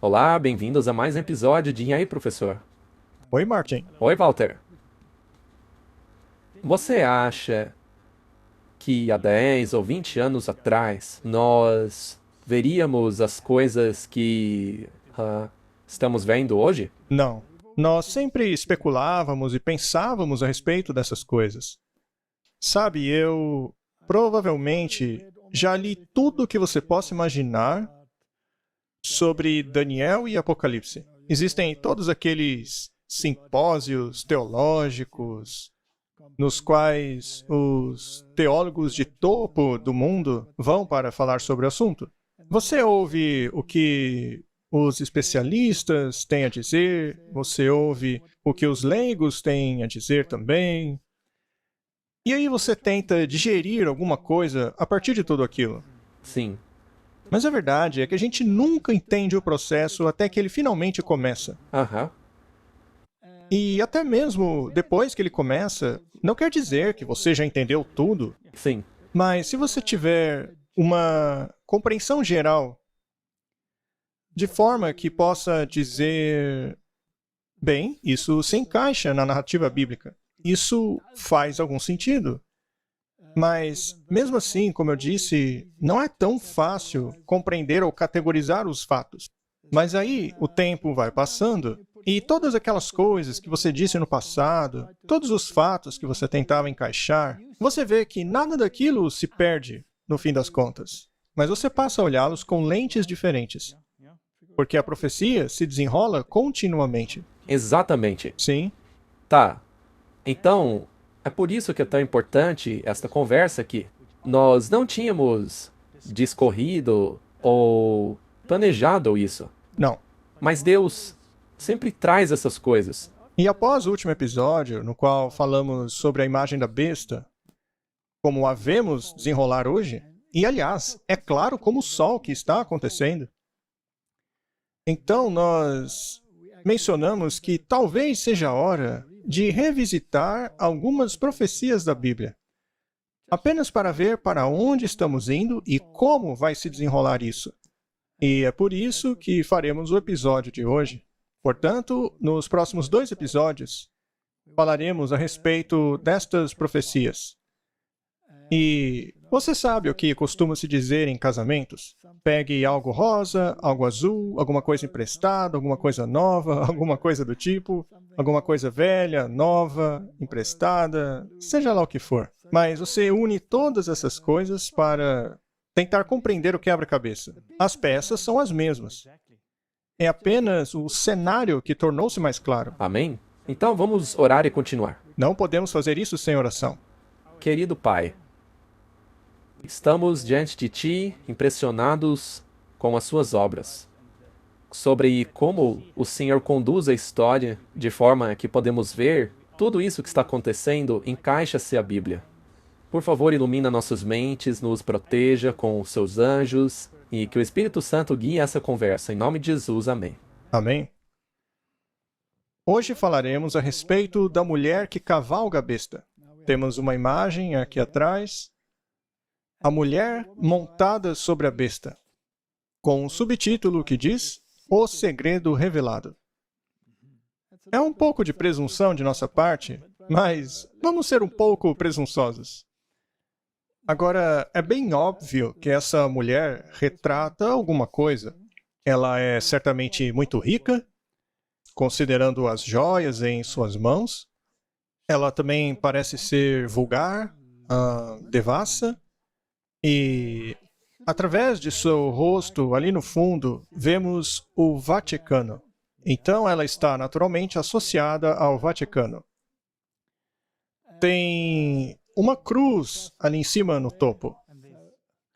Olá, bem-vindos a mais um episódio de E aí, professor? Oi, Martin. Oi, Walter. Você acha que há 10 ou 20 anos atrás nós veríamos as coisas que estamos vendo hoje? Não. Nós sempre especulávamos e pensávamos a respeito dessas coisas. Sabe, eu provavelmente já li tudo o que você possa imaginar sobre Daniel e Apocalipse. Existem todos aqueles simpósios teológicos nos quais os teólogos de topo do mundo vão para falar sobre o assunto. Você ouve o que os especialistas têm a dizer, você ouve o que os leigos têm a dizer também. E aí você tenta digerir alguma coisa a partir de tudo aquilo. Sim. Mas a verdade é que a gente nunca entende o processo até que ele finalmente começa. Aham. E até mesmo depois que ele começa, não quer dizer que você já entendeu tudo, Sim. mas se você tiver uma compreensão geral, de forma que possa dizer, bem, isso se encaixa na narrativa bíblica. Isso faz algum sentido. Mas, mesmo assim, como eu disse, não é tão fácil compreender ou categorizar os fatos. Mas aí o tempo vai passando e todas aquelas coisas que você disse no passado, todos os fatos que você tentava encaixar, você vê que nada daquilo se perde no fim das contas. Mas você passa a olhá-los com lentes diferentes. Porque a profecia se desenrola continuamente. Exatamente. Sim, Tá. Então, é por isso que é tão importante esta conversa aqui. Nós não tínhamos discorrido ou planejado isso, não. mas Deus sempre traz essas coisas. E após o último episódio, no qual falamos sobre a imagem da besta, como a vemos desenrolar hoje, e aliás, é claro como o sol que está acontecendo. Então nós mencionamos que talvez seja a hora de revisitar algumas profecias da Bíblia, apenas para ver para onde estamos indo e como vai se desenrolar isso. E é por isso que faremos o episódio de hoje. Portanto, nos próximos 2 episódios, falaremos a respeito destas profecias. E você sabe o que costuma se dizer em casamentos? Pegue algo rosa, algo azul, alguma coisa emprestada, alguma coisa nova, alguma coisa do tipo, alguma coisa velha, nova, emprestada, seja lá o que for. Mas você une todas essas coisas para tentar compreender o quebra-cabeça. As peças são as mesmas. É apenas o cenário que tornou-se mais claro. Amém? Então vamos orar e continuar. Não podemos fazer isso sem oração. Querido Pai, estamos diante de Ti, impressionados com as Suas obras, sobre como o Senhor conduz a história de forma que podemos ver tudo isso que está acontecendo encaixa-se à Bíblia. Por favor, ilumina nossas mentes, nos proteja com os Seus anjos e que o Espírito Santo guie essa conversa. Em nome de Jesus, amém. Amém? Hoje falaremos a respeito da mulher que cavalga a besta. Temos uma imagem aqui atrás. A mulher montada sobre a besta, com um subtítulo que diz O Segredo Revelado. É um pouco de presunção de nossa parte, mas vamos ser um pouco presunçosos. Agora, é bem óbvio que essa mulher retrata alguma coisa. Ela é certamente muito rica, considerando as joias em suas mãos. Ela também parece ser vulgar, devassa. E, através de seu rosto, ali no fundo, vemos o Vaticano. Então, ela está naturalmente associada ao Vaticano. Tem uma cruz ali em cima no topo.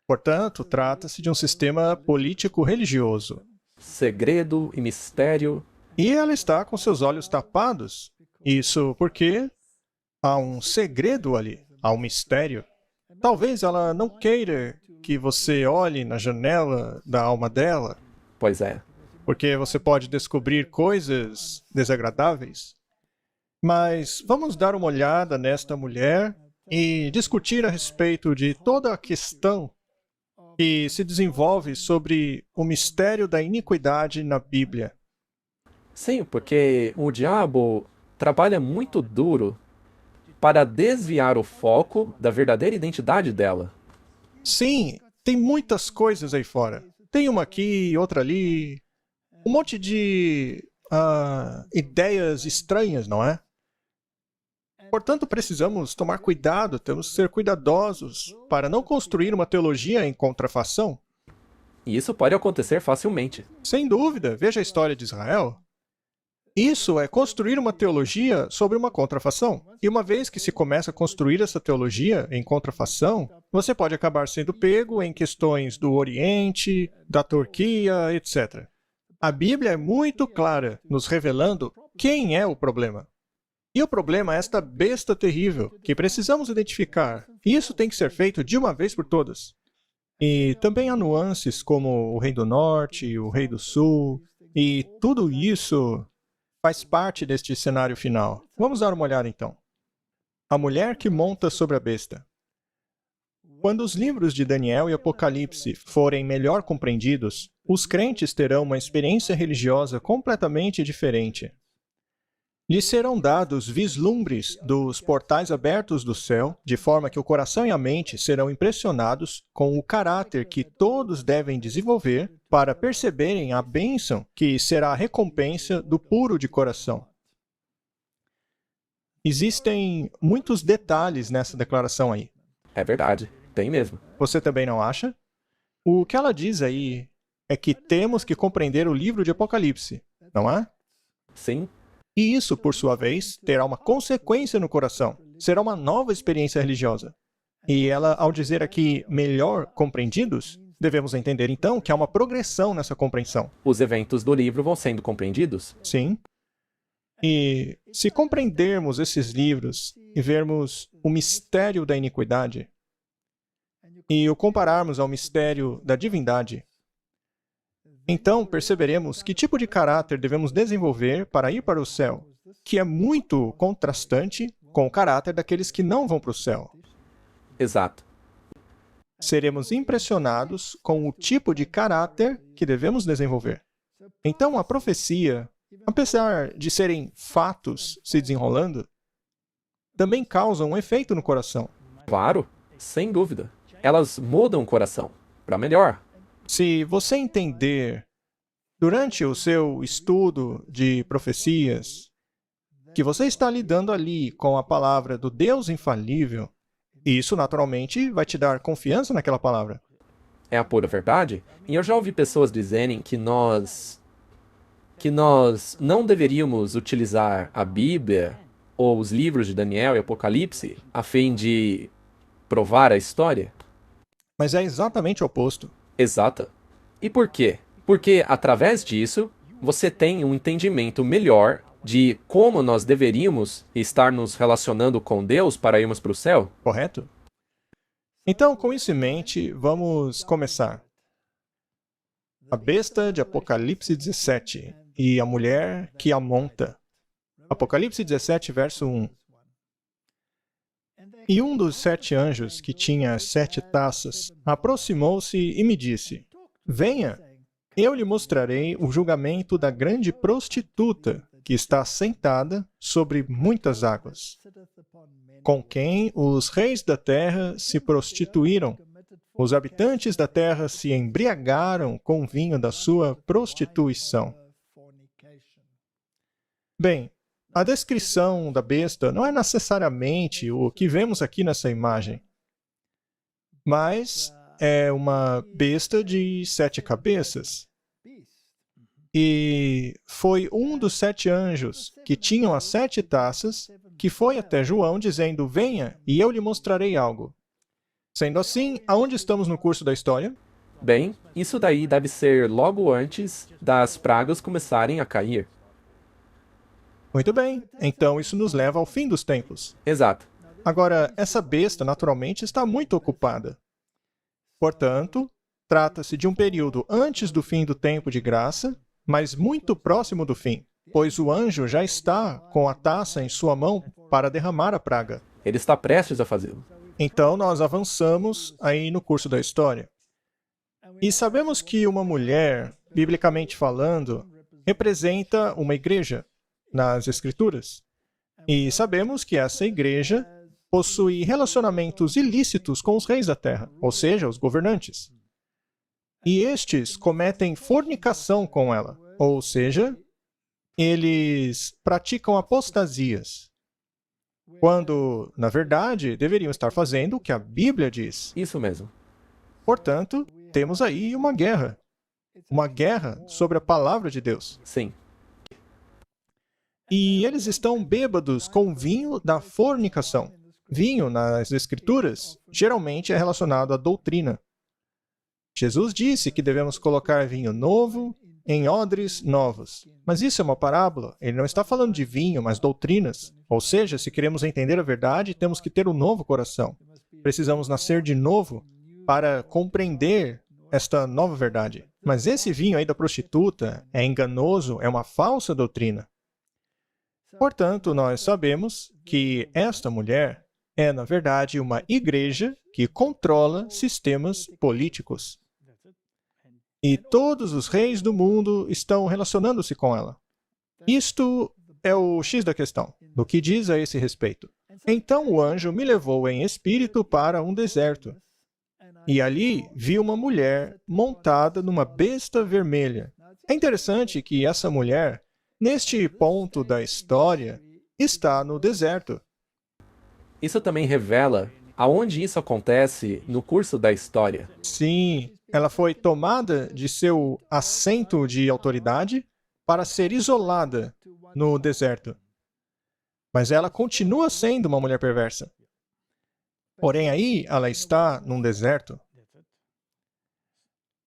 Portanto, trata-se de um sistema político-religioso. Segredo e mistério. E ela está com seus olhos tapados. Isso porque há um segredo ali, há um mistério. Talvez ela não queira que você olhe na janela da alma dela, Pois é. porque você pode descobrir coisas desagradáveis. Mas vamos dar uma olhada nesta mulher e discutir a respeito de toda a questão que se desenvolve sobre o mistério da iniquidade na Bíblia. Sim, porque o diabo trabalha muito duro para desviar o foco da verdadeira identidade dela. Sim, tem muitas coisas aí fora. Tem uma aqui, outra ali. Um monte de ideias estranhas, não é? Portanto, precisamos tomar cuidado, temos que ser cuidadosos para não construir uma teologia em contrafação. E isso pode acontecer facilmente. Sem dúvida, veja a história de Israel. Isso é construir uma teologia sobre uma contrafação. E uma vez que se começa a construir essa teologia em contrafação, você pode acabar sendo pego em questões do Oriente, da Turquia, etc. A Bíblia é muito clara, nos revelando quem é o problema. E o problema é esta besta terrível, que precisamos identificar. E isso tem que ser feito de uma vez por todas. E também há nuances como o Rei do Norte, o Rei do Sul, e tudo isso faz parte deste cenário final. Vamos dar uma olhada então. A mulher que monta sobre a besta. Quando os livros de Daniel e Apocalipse forem melhor compreendidos, os crentes terão uma experiência religiosa completamente diferente. Lhes serão dados vislumbres dos portais abertos do céu, de forma que o coração e a mente serão impressionados com o caráter que todos devem desenvolver para perceberem a bênção que será a recompensa do puro de coração. Existem muitos detalhes nessa declaração aí. É verdade, tem mesmo. Você também não acha? O que ela diz aí é que temos que compreender o livro de Apocalipse, não é? Sim, E isso, por sua vez, terá uma consequência no coração. Será uma nova experiência religiosa. E ela, ao dizer aqui melhor compreendidos, devemos entender então que há uma progressão nessa compreensão. os eventos do livro vão sendo compreendidos. Sim. E se compreendermos esses livros e vermos o mistério da iniquidade e o compararmos ao mistério da divindade, então perceberemos que tipo de caráter devemos desenvolver para ir para o céu, que é muito contrastante com o caráter daqueles que não vão para o céu. Exato. Seremos impressionados com o tipo de caráter que devemos desenvolver. Então, a profecia, apesar de serem fatos se desenrolando, também causam um efeito no coração. Claro, sem dúvida. Elas mudam o coração para melhor. Se você entender, durante o seu estudo de profecias, que você está lidando ali com a palavra do Deus infalível, isso naturalmente vai te dar confiança naquela palavra. É a pura verdade. E eu já ouvi pessoas dizerem que nós não deveríamos utilizar a Bíblia ou os livros de Daniel e Apocalipse a fim de provar a história. Mas é exatamente o oposto. Exata. E por quê? Porque através disso você tem um entendimento melhor de como nós deveríamos estar nos relacionando com Deus para irmos para o céu. Correto? Então, com isso em mente, vamos começar. A besta de Apocalipse 17 e a mulher que a monta. Apocalipse 17, verso 1. E um dos 7 anjos que tinha as 7 taças aproximou-se e me disse: Venha, eu lhe mostrarei o julgamento da grande prostituta que está sentada sobre muitas águas, com quem os reis da terra se prostituíram. Os habitantes da terra se embriagaram com o vinho da sua prostituição. Bem, a descrição da besta não é necessariamente o que vemos aqui nessa imagem, mas é uma besta de 7 cabeças. E foi um dos 7 anjos que tinham as 7 taças que foi até João dizendo: Venha e eu lhe mostrarei algo. Sendo assim, aonde estamos no curso da história? Bem, isso daí deve ser logo antes das pragas começarem a cair. Muito bem, então isso nos leva ao fim dos tempos. Exato. Agora, essa besta naturalmente está muito ocupada. Portanto, trata-se de um período antes do fim do tempo de graça, mas muito próximo do fim, pois o anjo já está com a taça em sua mão para derramar a praga. Ele está prestes a fazê-lo. Então, nós avançamos aí no curso da história. E sabemos que uma mulher, biblicamente falando, representa uma igreja nas Escrituras. E sabemos que essa igreja possui relacionamentos ilícitos com os reis da terra, ou seja, os governantes. E estes cometem fornicação com ela, ou seja, eles praticam apostasias, quando, na verdade, deveriam estar fazendo o que a Bíblia diz. Isso mesmo. Portanto, temos aí uma guerra sobre a palavra de Deus. Sim. E eles estão bêbados com o vinho da fornicação. Vinho, nas Escrituras, geralmente é relacionado à doutrina. Jesus disse que devemos colocar vinho novo em odres novos. Mas isso é uma parábola. Ele não está falando de vinho, mas doutrinas. Ou seja, se queremos entender a verdade, temos que ter um novo coração. Precisamos nascer de novo para compreender esta nova verdade. Mas esse vinho aí da prostituta é enganoso, é uma falsa doutrina. Portanto, nós sabemos que esta mulher é, na verdade, uma igreja que controla sistemas políticos. E todos os reis do mundo estão relacionando-se com ela. Isto é o X da questão, do que diz a esse respeito. Então o anjo me levou em espírito para um deserto. E ali vi uma mulher montada numa besta vermelha. É interessante que essa mulher, neste ponto da história, está no deserto. Isso também revela aonde isso acontece no curso da história. Sim, ela foi tomada de seu assento de autoridade para ser isolada no deserto. Mas ela continua sendo uma mulher perversa. Porém, aí ela está num deserto.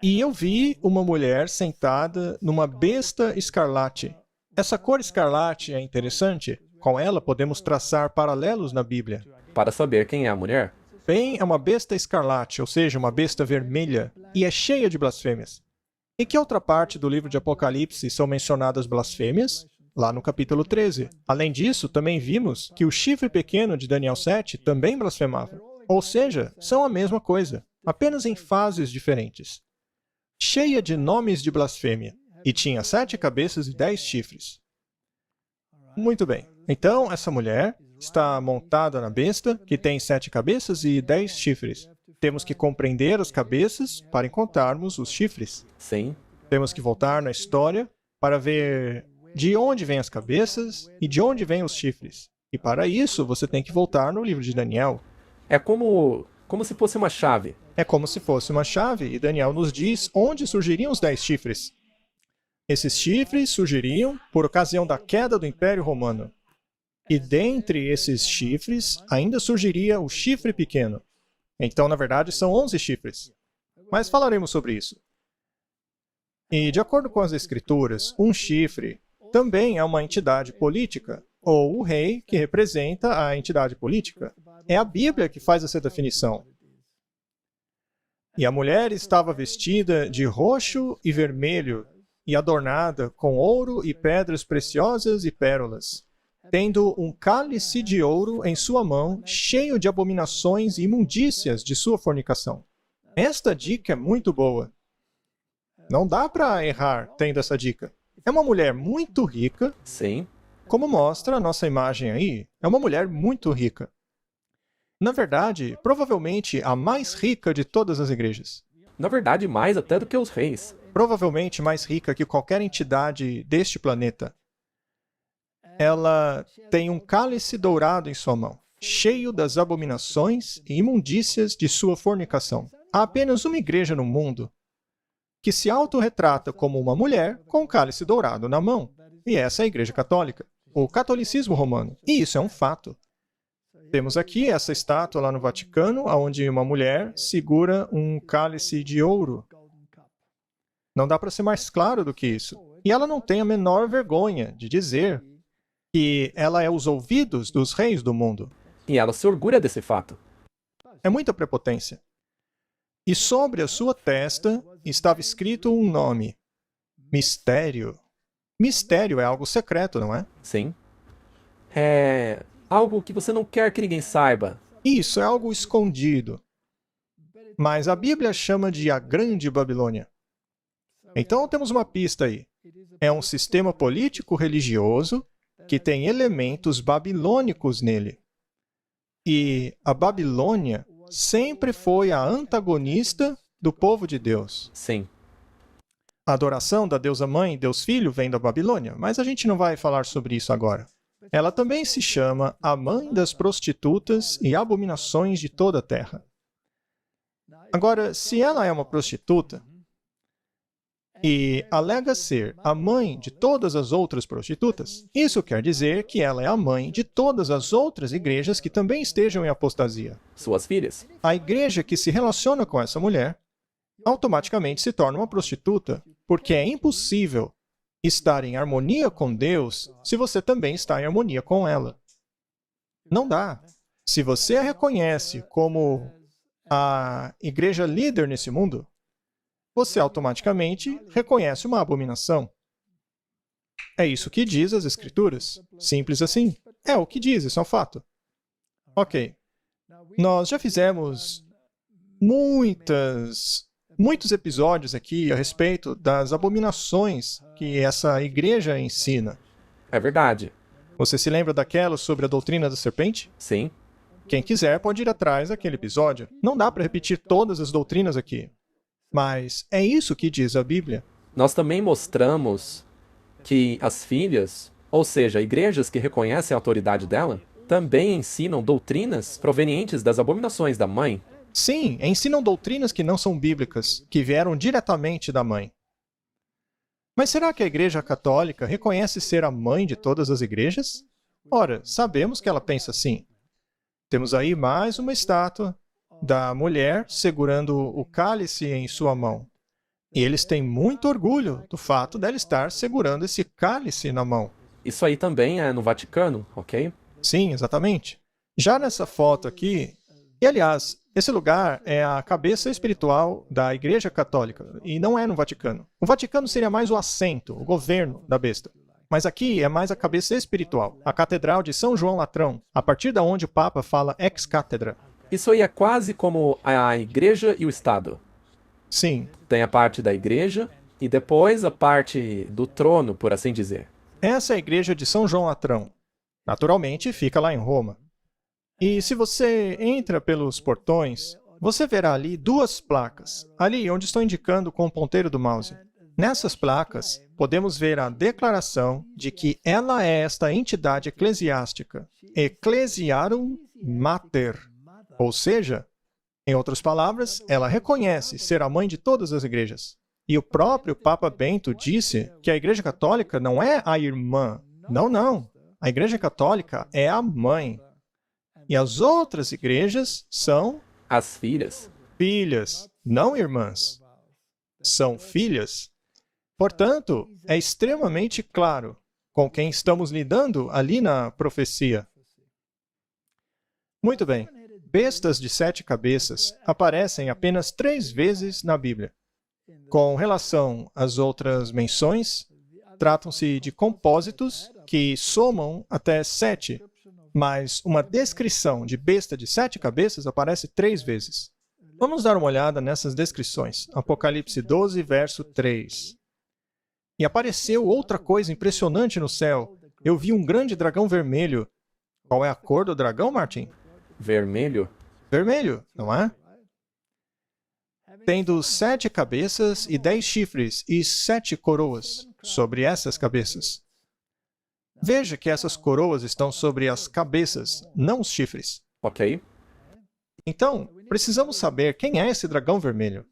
E eu vi uma mulher sentada numa besta escarlate. Essa cor escarlate é interessante. Com ela podemos traçar paralelos na Bíblia. Para saber quem é a mulher? Bem, é uma besta escarlate, ou seja, uma besta vermelha, e é cheia de blasfêmias. Em que outra parte do livro de Apocalipse são mencionadas blasfêmias? Lá no capítulo 13. Além disso, também vimos que o chifre pequeno de Daniel 7 também blasfemava. Ou seja, são a mesma coisa, apenas em fases diferentes. Cheia de nomes de blasfêmia, e tinha 7 cabeças e 10 chifres. Muito bem. Então, essa mulher está montada na besta, que tem 7 cabeças e 10 chifres. Temos que compreender as cabeças para encontrarmos os chifres. Sim. Temos que voltar na história para ver de onde vêm as cabeças e de onde vêm os chifres. E para isso, você tem que voltar no livro de Daniel. É como se fosse uma chave. É como se fosse uma chave, e Daniel nos diz onde surgiriam os 10 chifres. Esses chifres surgiriam por ocasião da queda do Império Romano. E dentre esses chifres, ainda surgiria o chifre pequeno. Então, na verdade, são 11 chifres. Mas falaremos sobre isso. E, de acordo com as Escrituras, um chifre também é uma entidade política, ou o rei que representa a entidade política. É a Bíblia que faz essa definição. E a mulher estava vestida de roxo e vermelho, e adornada com ouro e pedras preciosas e pérolas, tendo um cálice de ouro em sua mão, cheio de abominações e imundícias de sua fornicação. Esta dica é muito boa. Não dá para errar tendo essa dica. É uma mulher muito rica. Sim. Como mostra a nossa imagem aí, é uma mulher muito rica. Na verdade, provavelmente a mais rica de todas as igrejas. Na verdade, mais até do que os reis. Provavelmente mais rica que qualquer entidade deste planeta. Ela tem um cálice dourado em sua mão, cheio das abominações e imundícias de sua fornicação. Há apenas uma igreja no mundo que se autorretrata como uma mulher com um cálice dourado na mão. E essa é a Igreja Católica, o catolicismo romano. E isso é um fato. Temos aqui essa estátua lá no Vaticano, onde uma mulher segura um cálice de ouro. Não dá para ser mais claro do que isso. E ela não tem a menor vergonha de dizer que ela é os ouvidos dos reis do mundo. E ela se orgulha desse fato. É muita prepotência. E sobre a sua testa estava escrito um nome: Mistério. Mistério é algo secreto, não é? Sim. É algo que você não quer que ninguém saiba. Isso é algo escondido. Mas a Bíblia chama de a Grande Babilônia. Então temos uma pista aí. É um sistema político-religioso que tem elementos babilônicos nele. E a Babilônia sempre foi a antagonista do povo de Deus. Sim. A adoração da deusa mãe e Deus Filho vem da Babilônia, mas a gente não vai falar sobre isso agora. Ela também se chama a mãe das prostitutas e abominações de toda a terra. Agora, se ela é uma prostituta e alega ser a mãe de todas as outras prostitutas, isso quer dizer que ela é a mãe de todas as outras igrejas que também estejam em apostasia. Suas filhas. A igreja que se relaciona com essa mulher automaticamente se torna uma prostituta, porque é impossível estar em harmonia com Deus se você também está em harmonia com ela. Não dá. Se você a reconhece como a igreja líder nesse mundo, você automaticamente reconhece uma abominação. É isso que diz as Escrituras. Simples assim. É o que diz, isso é um fato. Ok. Nós já fizemos muitos episódios aqui a respeito das abominações que essa igreja ensina. É verdade. Você se lembra daquela sobre a doutrina da serpente? Sim. Quem quiser pode ir atrás daquele episódio. Não dá para repetir todas as doutrinas aqui. Mas é isso que diz a Bíblia. Nós também mostramos que as filhas, ou seja, igrejas que reconhecem a autoridade dela, também ensinam doutrinas provenientes das abominações da mãe. Sim, ensinam doutrinas que não são bíblicas, que vieram diretamente da mãe. Mas será que a Igreja Católica reconhece ser a mãe de todas as igrejas? Ora, sabemos que ela pensa assim. Temos aí mais uma estátua da mulher segurando o cálice em sua mão. E eles têm muito orgulho do fato dela estar segurando esse cálice na mão. Isso aí também é no Vaticano, ok? Sim, exatamente. Já nessa foto aqui, e aliás, esse lugar é a cabeça espiritual da Igreja Católica, e não é no Vaticano. O Vaticano seria mais o assento, o governo da besta. Mas aqui é mais a cabeça espiritual, a Catedral de São João Latrão, a partir da onde o Papa fala ex cathedra. Isso aí é quase como a igreja e o Estado. Sim. Tem a parte da igreja e depois a parte do trono, por assim dizer. Essa é a igreja de São João Latrão. Naturalmente, fica lá em Roma. E se você entra pelos portões, você verá ali duas placas, ali onde estou indicando com o ponteiro do mouse. Nessas placas, podemos ver a declaração de que ela é esta entidade eclesiástica, Ecclesiarum Mater. Ou seja, em outras palavras, ela reconhece ser a mãe de todas as igrejas. E o próprio Papa Bento disse que a Igreja Católica não é a irmã. Não, não. A Igreja Católica é a mãe. E as outras igrejas são As filhas. filhas, não irmãs. São filhas. Portanto, é extremamente claro com quem estamos lidando ali na profecia. Muito bem. Bestas de 7 cabeças aparecem apenas 3 vezes na Bíblia. Com relação às outras menções, tratam-se de compósitos que somam até 7, mas uma descrição de besta de 7 cabeças aparece 3 vezes. Vamos dar uma olhada nessas descrições. Apocalipse 12, verso 3. E apareceu outra coisa impressionante no céu. Eu vi um grande dragão vermelho. Qual é a cor do dragão, Martin? Vermelho. Vermelho, não é? Tendo 7 cabeças e 10 chifres e 7 coroas sobre essas cabeças. Veja que essas coroas estão sobre as cabeças, não os chifres. Ok. Então, precisamos saber quem é esse dragão vermelho.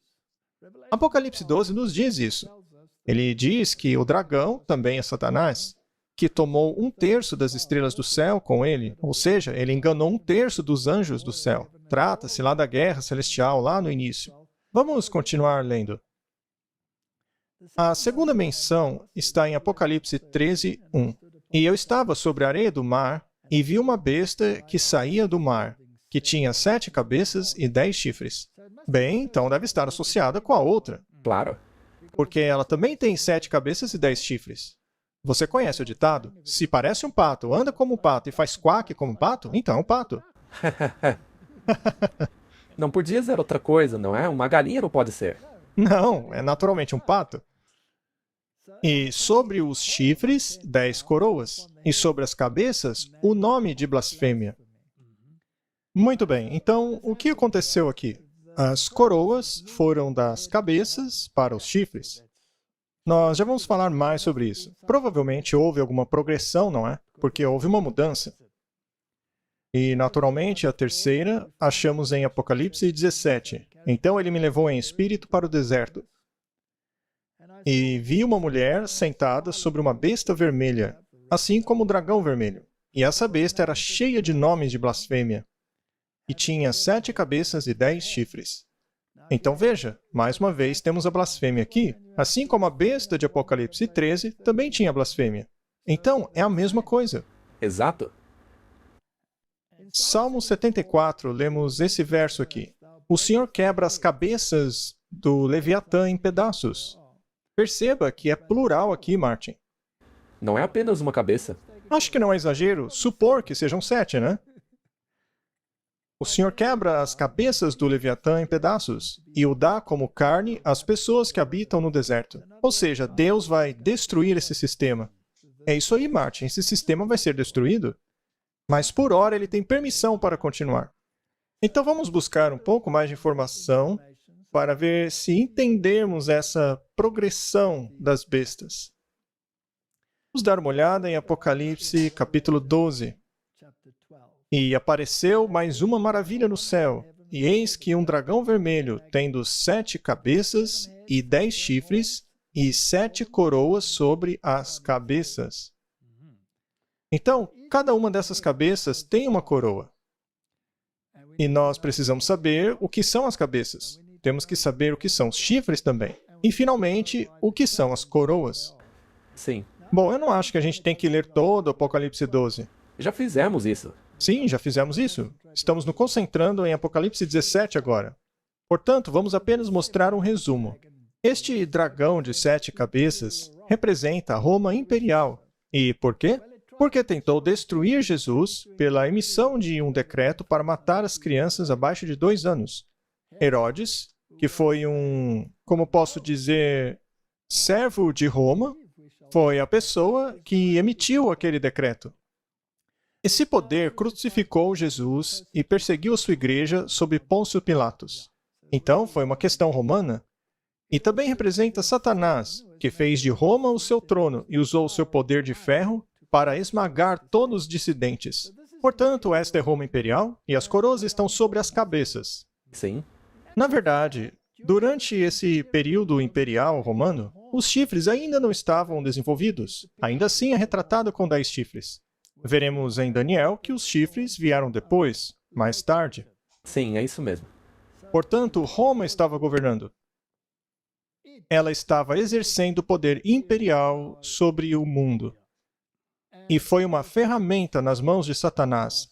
Apocalipse 12 nos diz isso. Ele diz que o dragão também é Satanás, que tomou 1/3 das estrelas do céu com ele, ou seja, ele enganou 1/3 dos anjos do céu. Trata-se lá da guerra celestial, lá no início. Vamos continuar lendo. A segunda menção está em Apocalipse 13, 1. E eu estava sobre a areia do mar, e vi uma besta que saía do mar, que tinha 7 cabeças e 10 chifres. Bem, então deve estar associada com a outra, Claro. porque ela também tem 7 cabeças e 10 chifres. Você conhece o ditado? Se parece um pato, anda como um pato e faz quack como um pato, então é um pato. Não podia ser outra coisa, não é? Uma galinha não pode ser. Não, é naturalmente um pato. E sobre os chifres, 10 coroas. E sobre as cabeças, o nome de blasfêmia. Muito bem, então o que aconteceu aqui? As coroas foram das cabeças para os chifres. Nós já vamos falar mais sobre isso. Provavelmente houve alguma progressão, não é? Porque houve uma mudança. E, naturalmente, a terceira achamos em Apocalipse 17. Então ele me levou em espírito para o deserto. E vi uma mulher sentada sobre uma besta vermelha, assim como o dragão vermelho. E essa besta era cheia de nomes de blasfêmia. E tinha 7 cabeças e 10 chifres. Então veja, mais uma vez temos a blasfêmia aqui, assim como a besta de Apocalipse 13 também tinha blasfêmia. Então, é a mesma coisa. Exato. Salmo 74, lemos esse verso aqui. O Senhor quebra as cabeças do Leviatã em pedaços. Perceba que é plural aqui, Martin. Não é apenas uma cabeça. Acho que não é exagero supor que sejam 7, né? O Senhor quebra as cabeças do Leviatã em pedaços e o dá como carne às pessoas que habitam no deserto. Ou seja, Deus vai destruir esse sistema. É isso aí, Martin. Esse sistema vai ser destruído. Mas por hora ele tem permissão para continuar. Então vamos buscar um pouco mais de informação para ver se entendemos essa progressão das bestas. Vamos dar uma olhada em Apocalipse capítulo 12. E apareceu mais uma maravilha no céu, e eis que um dragão vermelho, tendo 7 cabeças e 10 chifres, e 7 coroas sobre as cabeças. Então, cada uma dessas cabeças tem uma coroa. E nós precisamos saber o que são as cabeças. Temos que saber o que são os chifres também. E, finalmente, o que são as coroas. Sim. Bom, eu não acho que a gente tem que ler todo o Apocalipse 12. Já fizemos isso. Sim, já fizemos isso. Estamos nos concentrando em Apocalipse 17 agora. Portanto, vamos apenas mostrar um resumo. Este dragão de 7 cabeças representa a Roma imperial. E por quê? Porque tentou destruir Jesus pela emissão de um decreto para matar as crianças abaixo de 2 anos. Herodes, que foi como posso dizer, servo de Roma, foi a pessoa que emitiu aquele decreto. Esse poder crucificou Jesus e perseguiu a sua igreja sob Pôncio Pilatos. Então, foi uma questão romana. E também representa Satanás, que fez de Roma o seu trono e usou o seu poder de ferro para esmagar todos os dissidentes. Portanto, esta é Roma imperial e as coroas estão sobre as cabeças. Sim. Na verdade, durante esse período imperial romano, os chifres ainda não estavam desenvolvidos. Ainda assim, é retratado com 10 chifres. Veremos em Daniel que os chifres vieram depois, mais tarde. Sim, é isso mesmo. Portanto, Roma estava governando. Ela estava exercendo o poder imperial sobre o mundo. E foi uma ferramenta nas mãos de Satanás.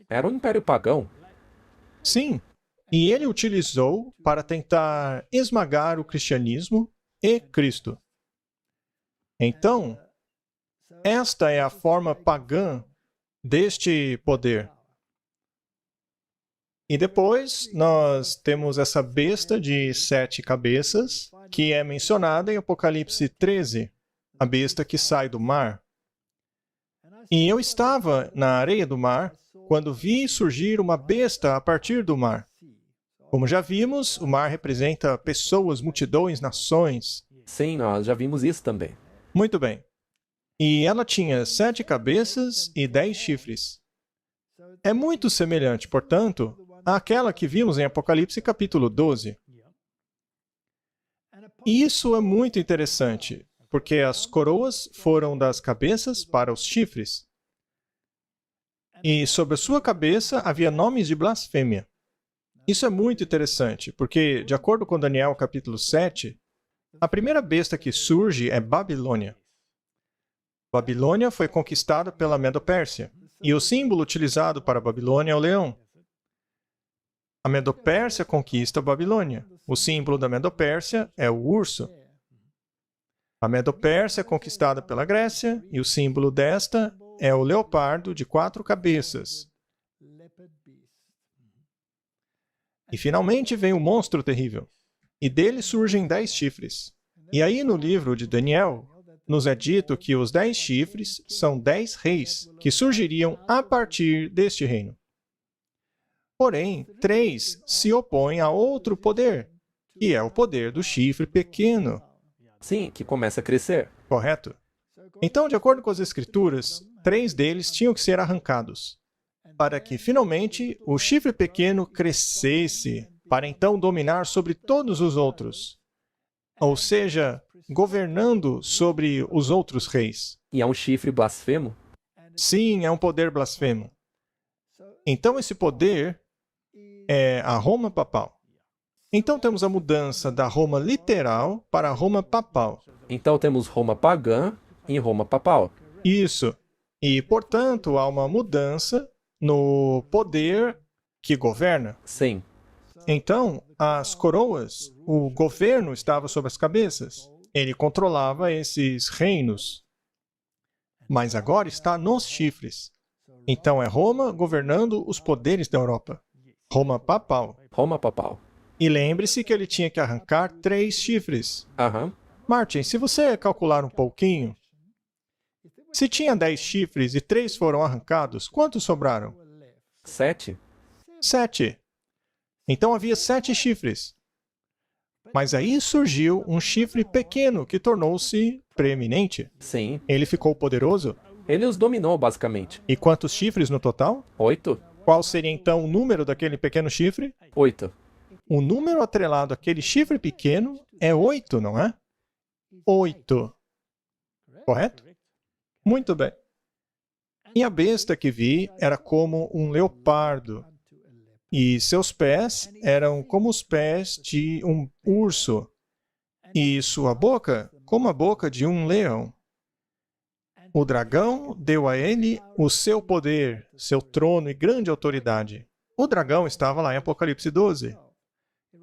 Era um império pagão. Sim, e ele utilizou para tentar esmagar o cristianismo e Cristo. Então, esta é a forma pagã deste poder. E depois nós temos essa besta de 7 cabeças, que é mencionada em Apocalipse 13, a besta que sai do mar. E eu estava na areia do mar quando vi surgir uma besta a partir do mar. Como já vimos, o mar representa pessoas, multidões, nações. Sim, nós já vimos isso também. Muito bem. E ela tinha 7 cabeças e 10 chifres. É muito semelhante, portanto, àquela que vimos em Apocalipse capítulo 12. E isso é muito interessante, porque as coroas foram das cabeças para os chifres. E sobre a sua cabeça havia nomes de blasfêmia. Isso é muito interessante, porque, de acordo com Daniel capítulo 7, a primeira besta que surge é Babilônia. Babilônia foi conquistada pela Medo-Pérsia, e o símbolo utilizado para Babilônia é o leão. A Medo-Pérsia conquista a Babilônia. O símbolo da Medo-Pérsia é o urso. A Medo-Pérsia é conquistada pela Grécia, e o símbolo desta é o leopardo de 4 cabeças. E finalmente vem o monstro terrível. E dele surgem 10 chifres. E aí no livro de Daniel, nos é dito que os 10 chifres são 10 reis que surgiriam a partir deste reino. Porém, 3 se opõem a outro poder, que é o poder do chifre pequeno, Sim, que começa a crescer. correto? Então, de acordo com as Escrituras, 3 deles tinham que ser arrancados, para que finalmente o chifre pequeno crescesse, para então dominar sobre todos os outros, ou seja, governando sobre os outros reis. E é um chifre blasfemo? Sim, é um poder blasfemo. Então, esse poder é a Roma papal. Então, temos a mudança da Roma literal para a Roma papal. Então temos Roma pagã e Roma papal. Isso. E, portanto, há uma mudança no poder que governa. Sim. Então, as coroas, o governo estava sobre as cabeças. Ele controlava esses reinos. Mas agora está nos chifres. Então, é Roma governando os poderes da Europa. Roma papal. Roma papal. E lembre-se que ele tinha que arrancar 3 chifres. Aham. Martin, se você calcular um pouquinho, se tinha 10 chifres e 3 foram arrancados, quantos sobraram? 7? 7. Então havia 7 chifres. Mas aí surgiu um chifre pequeno que tornou-se preeminente. Sim. Ele ficou poderoso. Ele os dominou, basicamente. E quantos chifres no total? 8? Qual seria então o número daquele pequeno chifre? 8. O número atrelado àquele chifre pequeno é 8, não é? 8. Correto? Muito bem. E a besta que vi era como um leopardo, e seus pés eram como os pés de um urso, e sua boca como a boca de um leão. O dragão deu a ele o seu poder, seu trono e grande autoridade. O dragão estava lá em Apocalipse 12.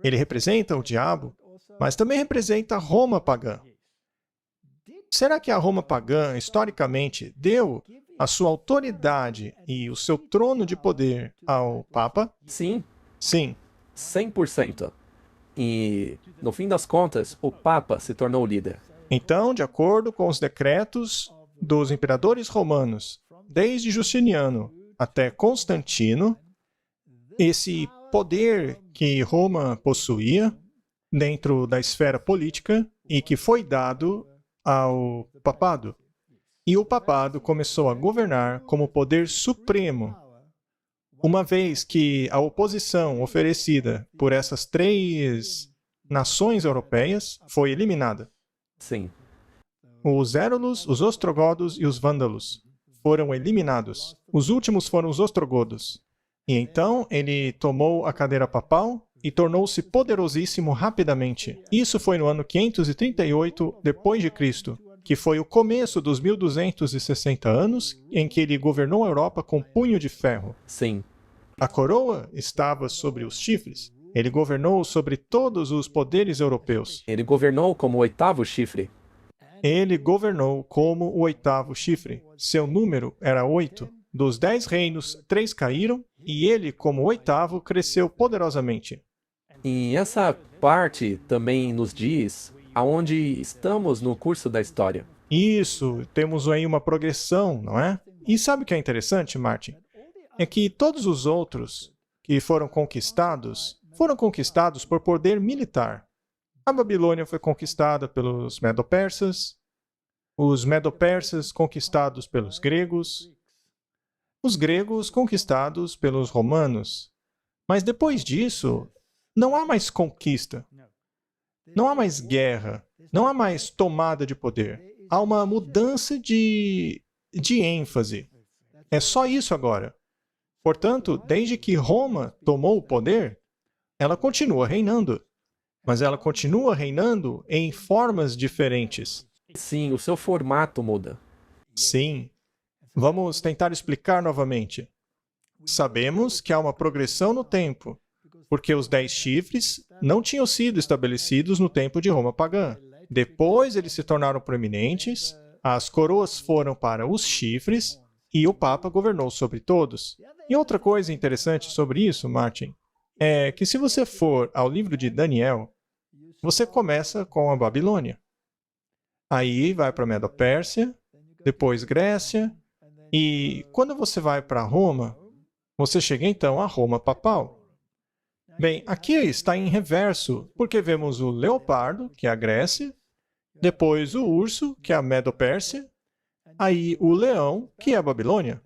Ele representa o diabo, mas também representa Roma pagã. Será que a Roma pagã, historicamente, deu a sua autoridade e o seu trono de poder ao Papa? Sim. Sim. 100%. E, no fim das contas, o Papa se tornou o líder. Então, de acordo com os decretos dos imperadores romanos, desde Justiniano até Constantino, esse poder que Roma possuía dentro da esfera política e que foi dado ao papado. E o papado começou a governar como poder supremo, uma vez que a oposição oferecida por essas 3 nações europeias foi eliminada. Sim. Os Érulos, os Ostrogodos e os Vândalos foram eliminados. Os últimos foram os Ostrogodos. E então ele tomou a cadeira papal e tornou-se poderosíssimo rapidamente. Isso foi no ano 538 depois de Cristo, que foi o começo dos 1260 anos em que ele governou a Europa com punho de ferro. Sim. A coroa estava sobre os chifres. Ele governou sobre todos os poderes europeus. Ele governou como o 8º chifre. Ele governou como o 8º chifre. Seu número era 8. Dos 10 reinos, 3 caíram, e ele, como o 8º, cresceu poderosamente. E essa parte também nos diz aonde estamos no curso da história. Isso, temos aí uma progressão, não é? E sabe o que é interessante, Martin? É que todos os outros que foram conquistados por poder militar. A Babilônia foi conquistada pelos Medo-Persas, os Medo-Persas conquistados pelos gregos, os gregos conquistados pelos romanos. Mas depois disso, não há mais conquista, não há mais guerra, não há mais tomada de poder. Há uma mudança de ênfase. É só isso agora. Portanto, desde que Roma tomou o poder, ela continua reinando. Mas ela continua reinando em formas diferentes. Sim, o seu formato muda. Sim. Vamos tentar explicar novamente. Sabemos que há uma progressão no tempo, porque os 10 chifres não tinham sido estabelecidos no tempo de Roma pagã. Depois eles se tornaram proeminentes, as coroas foram para os chifres e o Papa governou sobre todos. E outra coisa interessante sobre isso, Martin, é que se você for ao livro de Daniel, você começa com a Babilônia. Aí vai para a Medo-Pérsia, depois Grécia, e quando você vai para Roma, você chega então a Roma papal. Bem, aqui está em reverso, porque vemos o leopardo, que é a Grécia, depois o urso, que é a Medo-Pérsia, aí o leão, que é a Babilônia.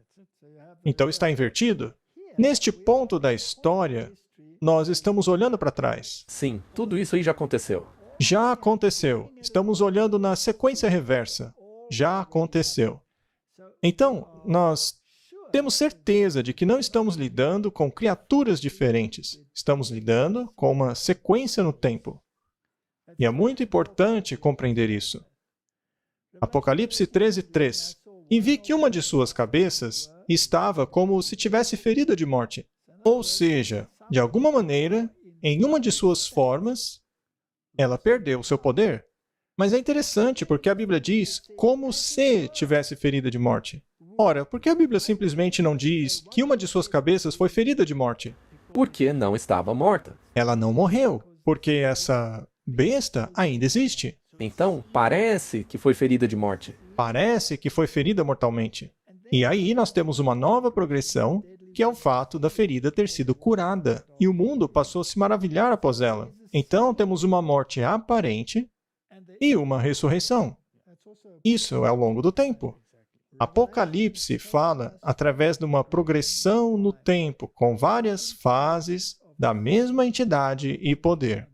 Então está invertido. Neste ponto da história, nós estamos olhando para trás. Sim, tudo isso aí já aconteceu. Já aconteceu. Estamos olhando na sequência reversa. Já aconteceu. Então, nós temos certeza de que não estamos lidando com criaturas diferentes. Estamos lidando com uma sequência no tempo. E é muito importante compreender isso. Apocalipse 13:3. E vi que uma de suas cabeças estava como se tivesse ferida de morte. Ou seja, de alguma maneira, em uma de suas formas, ela perdeu seu poder. Mas é interessante porque a Bíblia diz como se tivesse ferida de morte. Ora, por que a Bíblia simplesmente não diz que uma de suas cabeças foi ferida de morte? Porque não estava morta. Ela não morreu, porque essa besta ainda existe. Então, parece que foi ferida de morte. Parece que foi ferida mortalmente. E aí nós temos uma nova progressão, que é o fato da ferida ter sido curada, e o mundo passou a se maravilhar após ela. Então temos uma morte aparente e uma ressurreição. Isso é ao longo do tempo. Apocalipse fala através de uma progressão no tempo, com várias fases da mesma entidade e poder.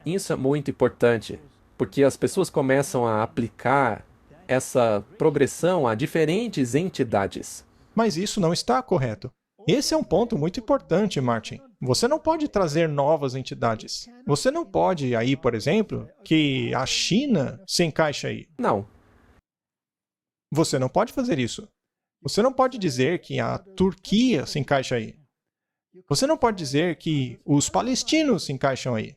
Isso é muito importante, porque as pessoas começam a aplicar essa progressão a diferentes entidades. Mas isso não está correto. Esse é um ponto muito importante, Martin. Você não pode trazer novas entidades. Você não pode aí, por exemplo, que a China se encaixe aí. Não. Você não pode fazer isso. Você não pode dizer que a Turquia se encaixa aí. Você não pode dizer que os palestinos se encaixam aí.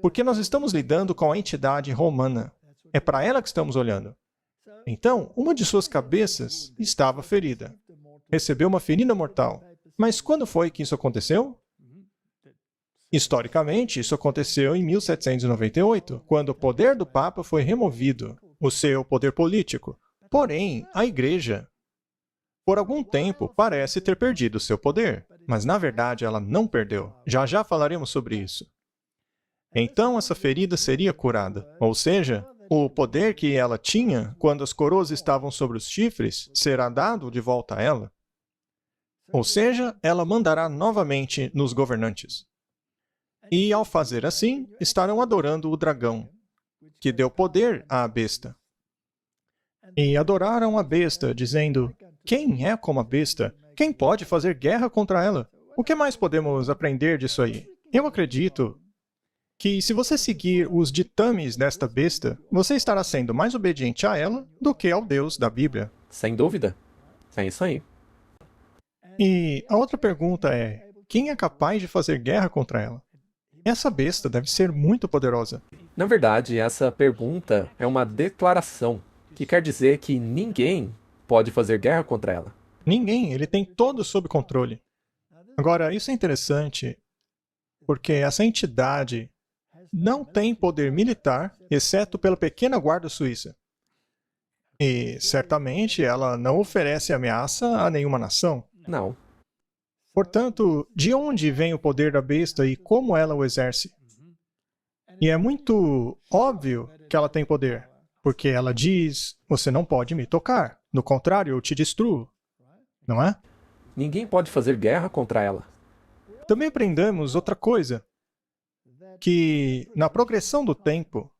Porque nós estamos lidando com a entidade romana. É para ela que estamos olhando. Então, uma de suas cabeças estava ferida. Recebeu uma ferida mortal. Mas quando foi que isso aconteceu? Historicamente, isso aconteceu em 1798, quando o poder do Papa foi removido, o seu poder político. Porém, a Igreja, por algum tempo, parece ter perdido seu poder. Mas, na verdade, ela não perdeu. Já já falaremos sobre isso. Então, essa ferida seria curada. Ou seja, o poder que ela tinha quando as coroas estavam sobre os chifres será dado de volta a ela. Ou seja, ela mandará novamente nos governantes. E, ao fazer assim, estarão adorando o dragão, que deu poder à besta. E adoraram a besta, dizendo: quem é como a besta? Quem pode fazer guerra contra ela? O que mais podemos aprender disso aí? Eu acredito que se você seguir os ditames desta besta, você estará sendo mais obediente a ela do que ao Deus da Bíblia. Sem dúvida. É isso aí. E a outra pergunta é: quem é capaz de fazer guerra contra ela? Essa besta deve ser muito poderosa. Na verdade, essa pergunta é uma declaração, que quer dizer que ninguém pode fazer guerra contra ela. Ninguém, ele tem todo sob controle. Agora, isso é interessante, porque essa entidade não tem poder militar, exceto pela pequena guarda suíça. E, certamente, ela não oferece ameaça a nenhuma nação. Não. Portanto, de onde vem o poder da besta e como ela o exerce? E é muito óbvio que ela tem poder, porque ela diz: você não pode me tocar, do contrário, eu te destruo. Não é? Ninguém pode fazer guerra contra ela. Também aprendemos outra coisa, que na progressão do tempo,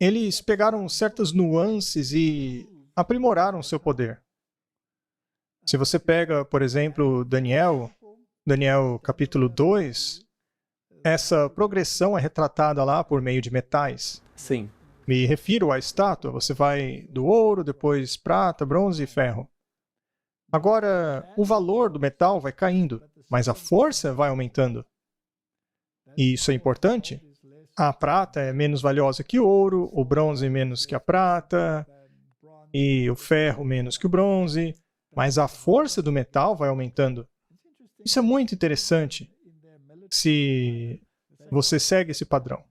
eles pegaram certas nuances e aprimoraram seu poder. Se você pega, por exemplo, Daniel capítulo 2, essa progressão é retratada lá por meio de metais. Sim. Me refiro à estátua, você vai do ouro, depois prata, bronze e ferro. Agora, o valor do metal vai caindo, mas a força vai aumentando. E isso é importante. A prata é menos valiosa que o ouro, o bronze menos que a prata, e o ferro menos que o bronze, mas a força do metal vai aumentando. Isso é muito interessante se você segue esse padrão.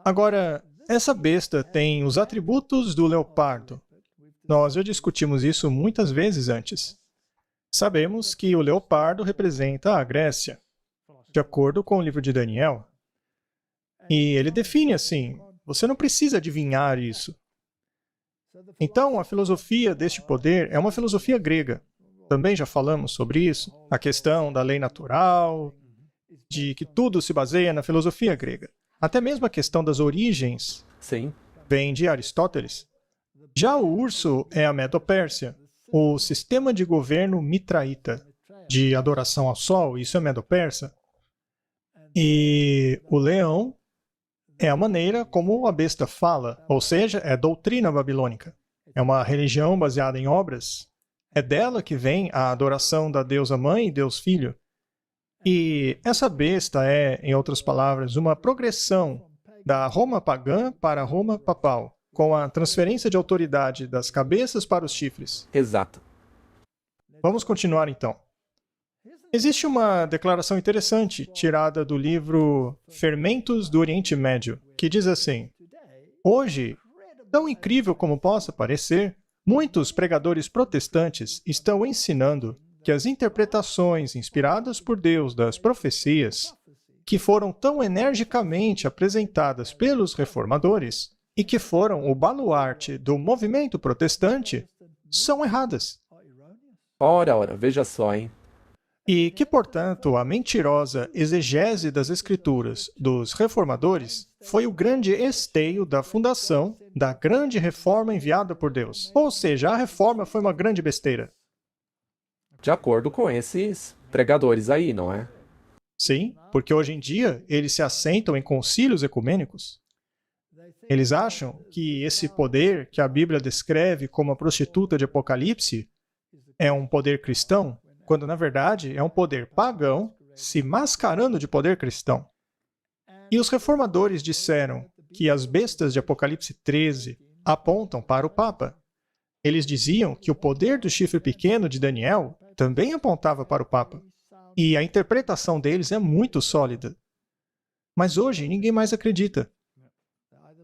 Agora, essa besta tem os atributos do leopardo. Nós já discutimos isso muitas vezes antes. Sabemos que o leopardo representa a Grécia, de acordo com o livro de Daniel. E ele define assim: você não precisa adivinhar isso. Então, a filosofia deste poder é uma filosofia grega. Também já falamos sobre isso. A questão da lei natural, de que tudo se baseia na filosofia grega. Até mesmo a questão das origens Sim. vem de Aristóteles. Já o urso é a Medo-Pérsia, o sistema de governo mitraíta, de adoração ao sol, isso é Medo-Persa. E o leão é a maneira como a besta fala, ou seja, é doutrina babilônica. É uma religião baseada em obras. É dela que vem a adoração da deusa mãe e Deus filho. E essa besta é, em outras palavras, uma progressão da Roma pagã para a Roma papal, com a transferência de autoridade das cabeças para os chifres. Exato. Vamos continuar então. Existe uma declaração interessante tirada do livro Fermentos do Oriente Médio, que diz assim: hoje, tão incrível como possa parecer, muitos pregadores protestantes estão ensinando que as interpretações inspiradas por Deus das profecias, que foram tão energicamente apresentadas pelos reformadores e que foram o baluarte do movimento protestante, são erradas. Ora, veja só, hein? E que, portanto, a mentirosa exegese das Escrituras dos reformadores foi o grande esteio da fundação da grande reforma enviada por Deus. Ou seja, a reforma foi uma grande besteira. De acordo com esses pregadores aí, não é? Sim, porque hoje em dia eles se assentam em concílios ecumênicos. Eles acham que esse poder que a Bíblia descreve como a prostituta de Apocalipse é um poder cristão, quando na verdade é um poder pagão se mascarando de poder cristão. E os reformadores disseram que as bestas de Apocalipse 13 apontam para o Papa. Eles diziam que o poder do chifre pequeno de Daniel também apontava para o Papa. E a interpretação deles é muito sólida. Mas hoje ninguém mais acredita.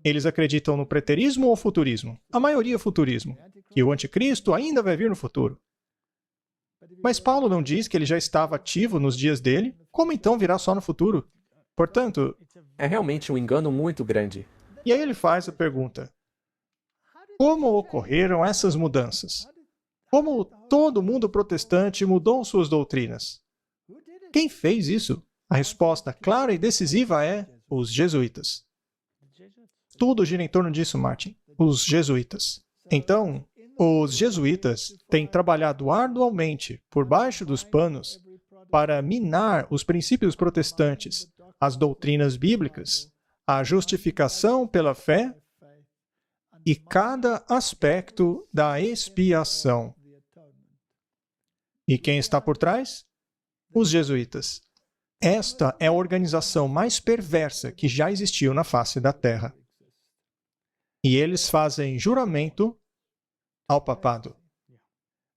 Eles acreditam no preterismo ou futurismo? A maioria é futurismo, que o anticristo ainda vai vir no futuro. Mas Paulo não diz que ele já estava ativo nos dias dele, como então virá só no futuro? Portanto, É realmente um engano muito grande. e aí ele faz a pergunta: como ocorreram essas mudanças? Como todo mundo protestante mudou suas doutrinas? Quem fez isso? A resposta clara e decisiva é os jesuítas. Tudo gira em torno disso, Martin. Os jesuítas. Então, os jesuítas têm trabalhado arduamente por baixo dos panos para minar os princípios protestantes, as doutrinas bíblicas, a justificação pela fé e cada aspecto da expiação. E quem está por trás? Os jesuítas. Esta é a organização mais perversa que já existiu na face da Terra. E eles fazem juramento ao papado.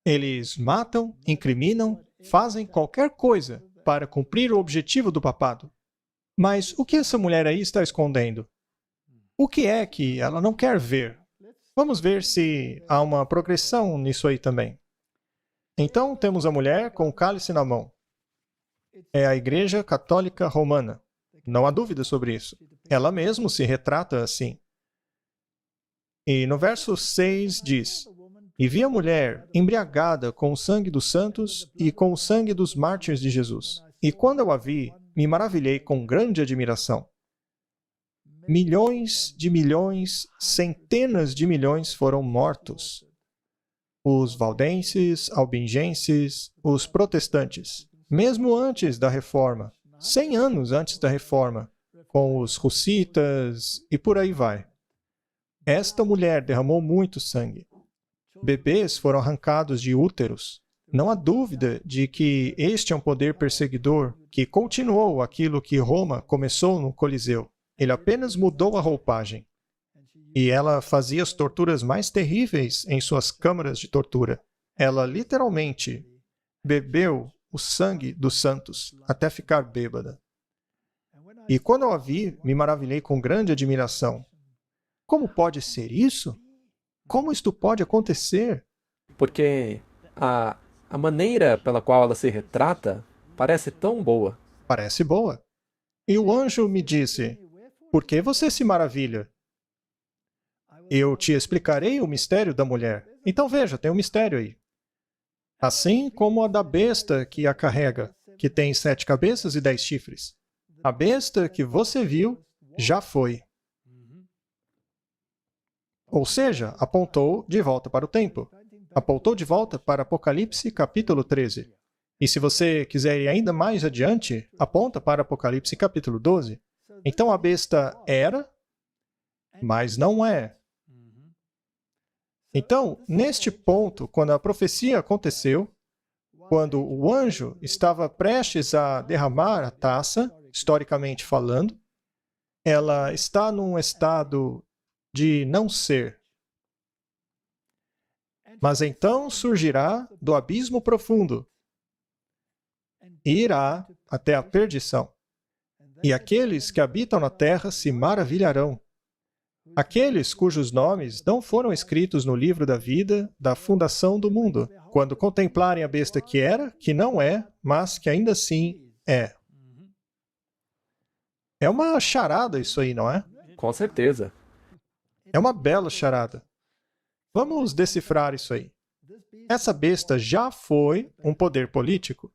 Eles matam, incriminam, fazem qualquer coisa para cumprir o objetivo do papado. Mas o que essa mulher aí está escondendo? O que é que ela não quer ver? Vamos ver se há uma progressão nisso aí também. Então, temos a mulher com o cálice na mão. É a Igreja Católica Romana. Não há dúvida sobre isso. Ela mesma se retrata assim. E no verso 6 diz: e vi a mulher embriagada com o sangue dos santos e com o sangue dos mártires de Jesus. E quando eu a vi, me maravilhei com grande admiração. Milhões de milhões, centenas de milhões foram mortos. Os valdenses, albingenses, os protestantes, mesmo antes da Reforma, 100 anos antes da Reforma, com os hussitas e por aí vai. Esta mulher derramou muito sangue. Bebês foram arrancados de úteros. Não há dúvida de que este é um poder perseguidor que continuou aquilo que Roma começou no Coliseu. Ele apenas mudou a roupagem. E ela fazia as torturas mais terríveis em suas câmaras de tortura. Ela literalmente bebeu o sangue dos santos, até ficar bêbada. E quando eu a vi, me maravilhei com grande admiração. Como pode ser isso? Como isto pode acontecer? Porque a maneira pela qual ela se retrata parece tão boa. Parece boa. E o anjo me disse, por que você se maravilha? Eu te explicarei o mistério da mulher. Então veja, tem um mistério aí. Assim como a da besta que a carrega, que tem 7 cabeças e 10 chifres. A besta que você viu já foi. Ou seja, apontou de volta para o tempo. Apontou de volta para Apocalipse capítulo 13. E se você quiser ir ainda mais adiante, aponta para Apocalipse capítulo 12. Então a besta era, mas não é. Então, neste ponto, quando a profecia aconteceu, quando o anjo estava prestes a derramar a taça, historicamente falando, ela está num estado de não ser. Mas então surgirá do abismo profundo e irá até a perdição. E aqueles que habitam na terra se maravilharão. Aqueles cujos nomes não foram escritos no livro da vida da fundação do mundo, quando contemplarem a besta que era, que não é, mas que ainda assim é. É uma charada isso aí, não é? Com certeza. É uma bela charada. Vamos decifrar isso aí. Essa besta já foi um poder político.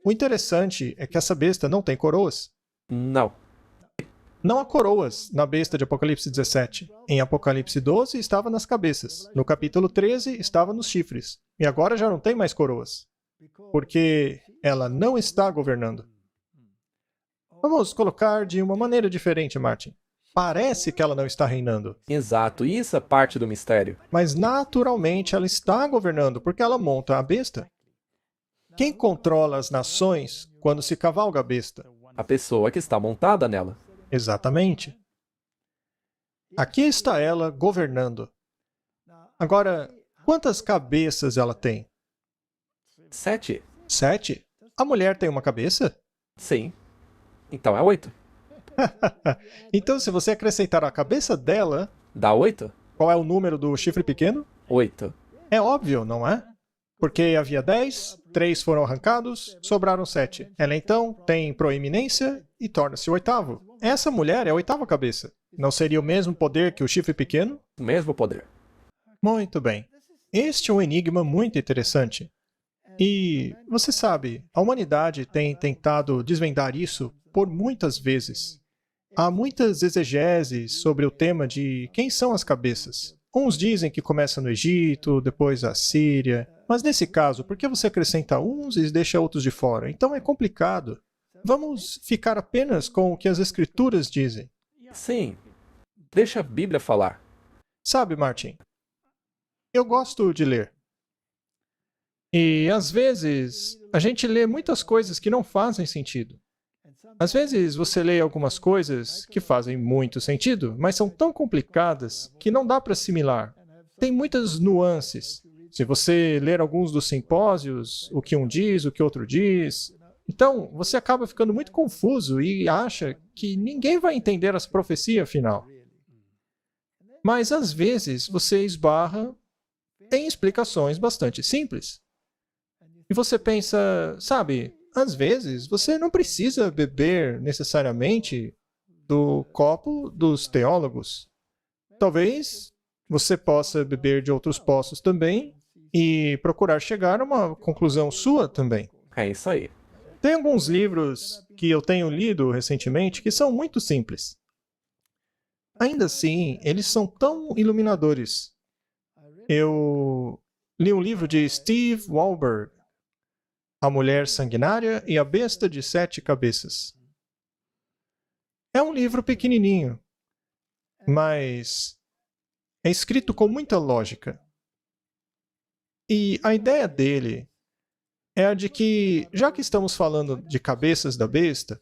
O interessante é que essa besta não tem coroas. Não. Não há coroas na besta de Apocalipse 17. Em Apocalipse 12 estava nas cabeças. No capítulo 13 estava nos chifres. E agora já não tem mais coroas. Porque ela não está governando. Vamos colocar de uma maneira diferente, Martin. Parece que ela não está reinando. Exato. Isso é parte do mistério. Mas naturalmente ela está governando, porque ela monta a besta. Quem controla as nações quando se cavalga a besta? A pessoa que está montada nela. Exatamente. Aqui está ela governando. Agora, quantas cabeças ela tem? 7? 7? A mulher tem uma cabeça? Sim. Então é 8. Então, se você acrescentar a cabeça dela, Dá 8? qual é o número do chifre pequeno? 8. É óbvio, não é? Porque havia 10, 3 foram arrancados, sobraram 7. Ela então tem proeminência e torna-se o oitavo. Essa mulher é a oitava cabeça. Não seria o mesmo poder que o chifre pequeno? O mesmo poder. Muito bem. Este é um enigma muito interessante. E, você sabe, a humanidade tem tentado desvendar isso por muitas vezes. Há muitas exegeses sobre o tema de quem são as cabeças. Uns dizem que começa no Egito, depois a Síria. Mas nesse caso, por que você acrescenta uns e deixa outros de fora? Então é complicado. Vamos ficar apenas com o que as Escrituras dizem. Sim. Deixa a Bíblia falar. Sabe, Martin, eu gosto de ler. E, às vezes, a gente lê muitas coisas que não fazem sentido. Às vezes, você lê algumas coisas que fazem muito sentido, mas são tão complicadas que não dá para assimilar. Tem muitas nuances. Se você ler alguns dos simpósios, o que um diz, o que outro diz, então você acaba ficando muito confuso e acha que ninguém vai entender as profecias afinal. Mas às vezes você esbarra em explicações bastante simples. E você pensa, sabe, às vezes você não precisa beber necessariamente do copo dos teólogos. Talvez você possa beber de outros poços também e procurar chegar a uma conclusão sua também. É isso aí. Tem alguns livros que eu tenho lido recentemente que são muito simples. Ainda assim, eles são tão iluminadores. Eu li um livro de Steve Wallberg, A Mulher Sanguinária e a Besta de 7 Cabeças. É um livro pequenininho, mas é escrito com muita lógica. E a ideia dele é a de que, já que estamos falando de cabeças da besta,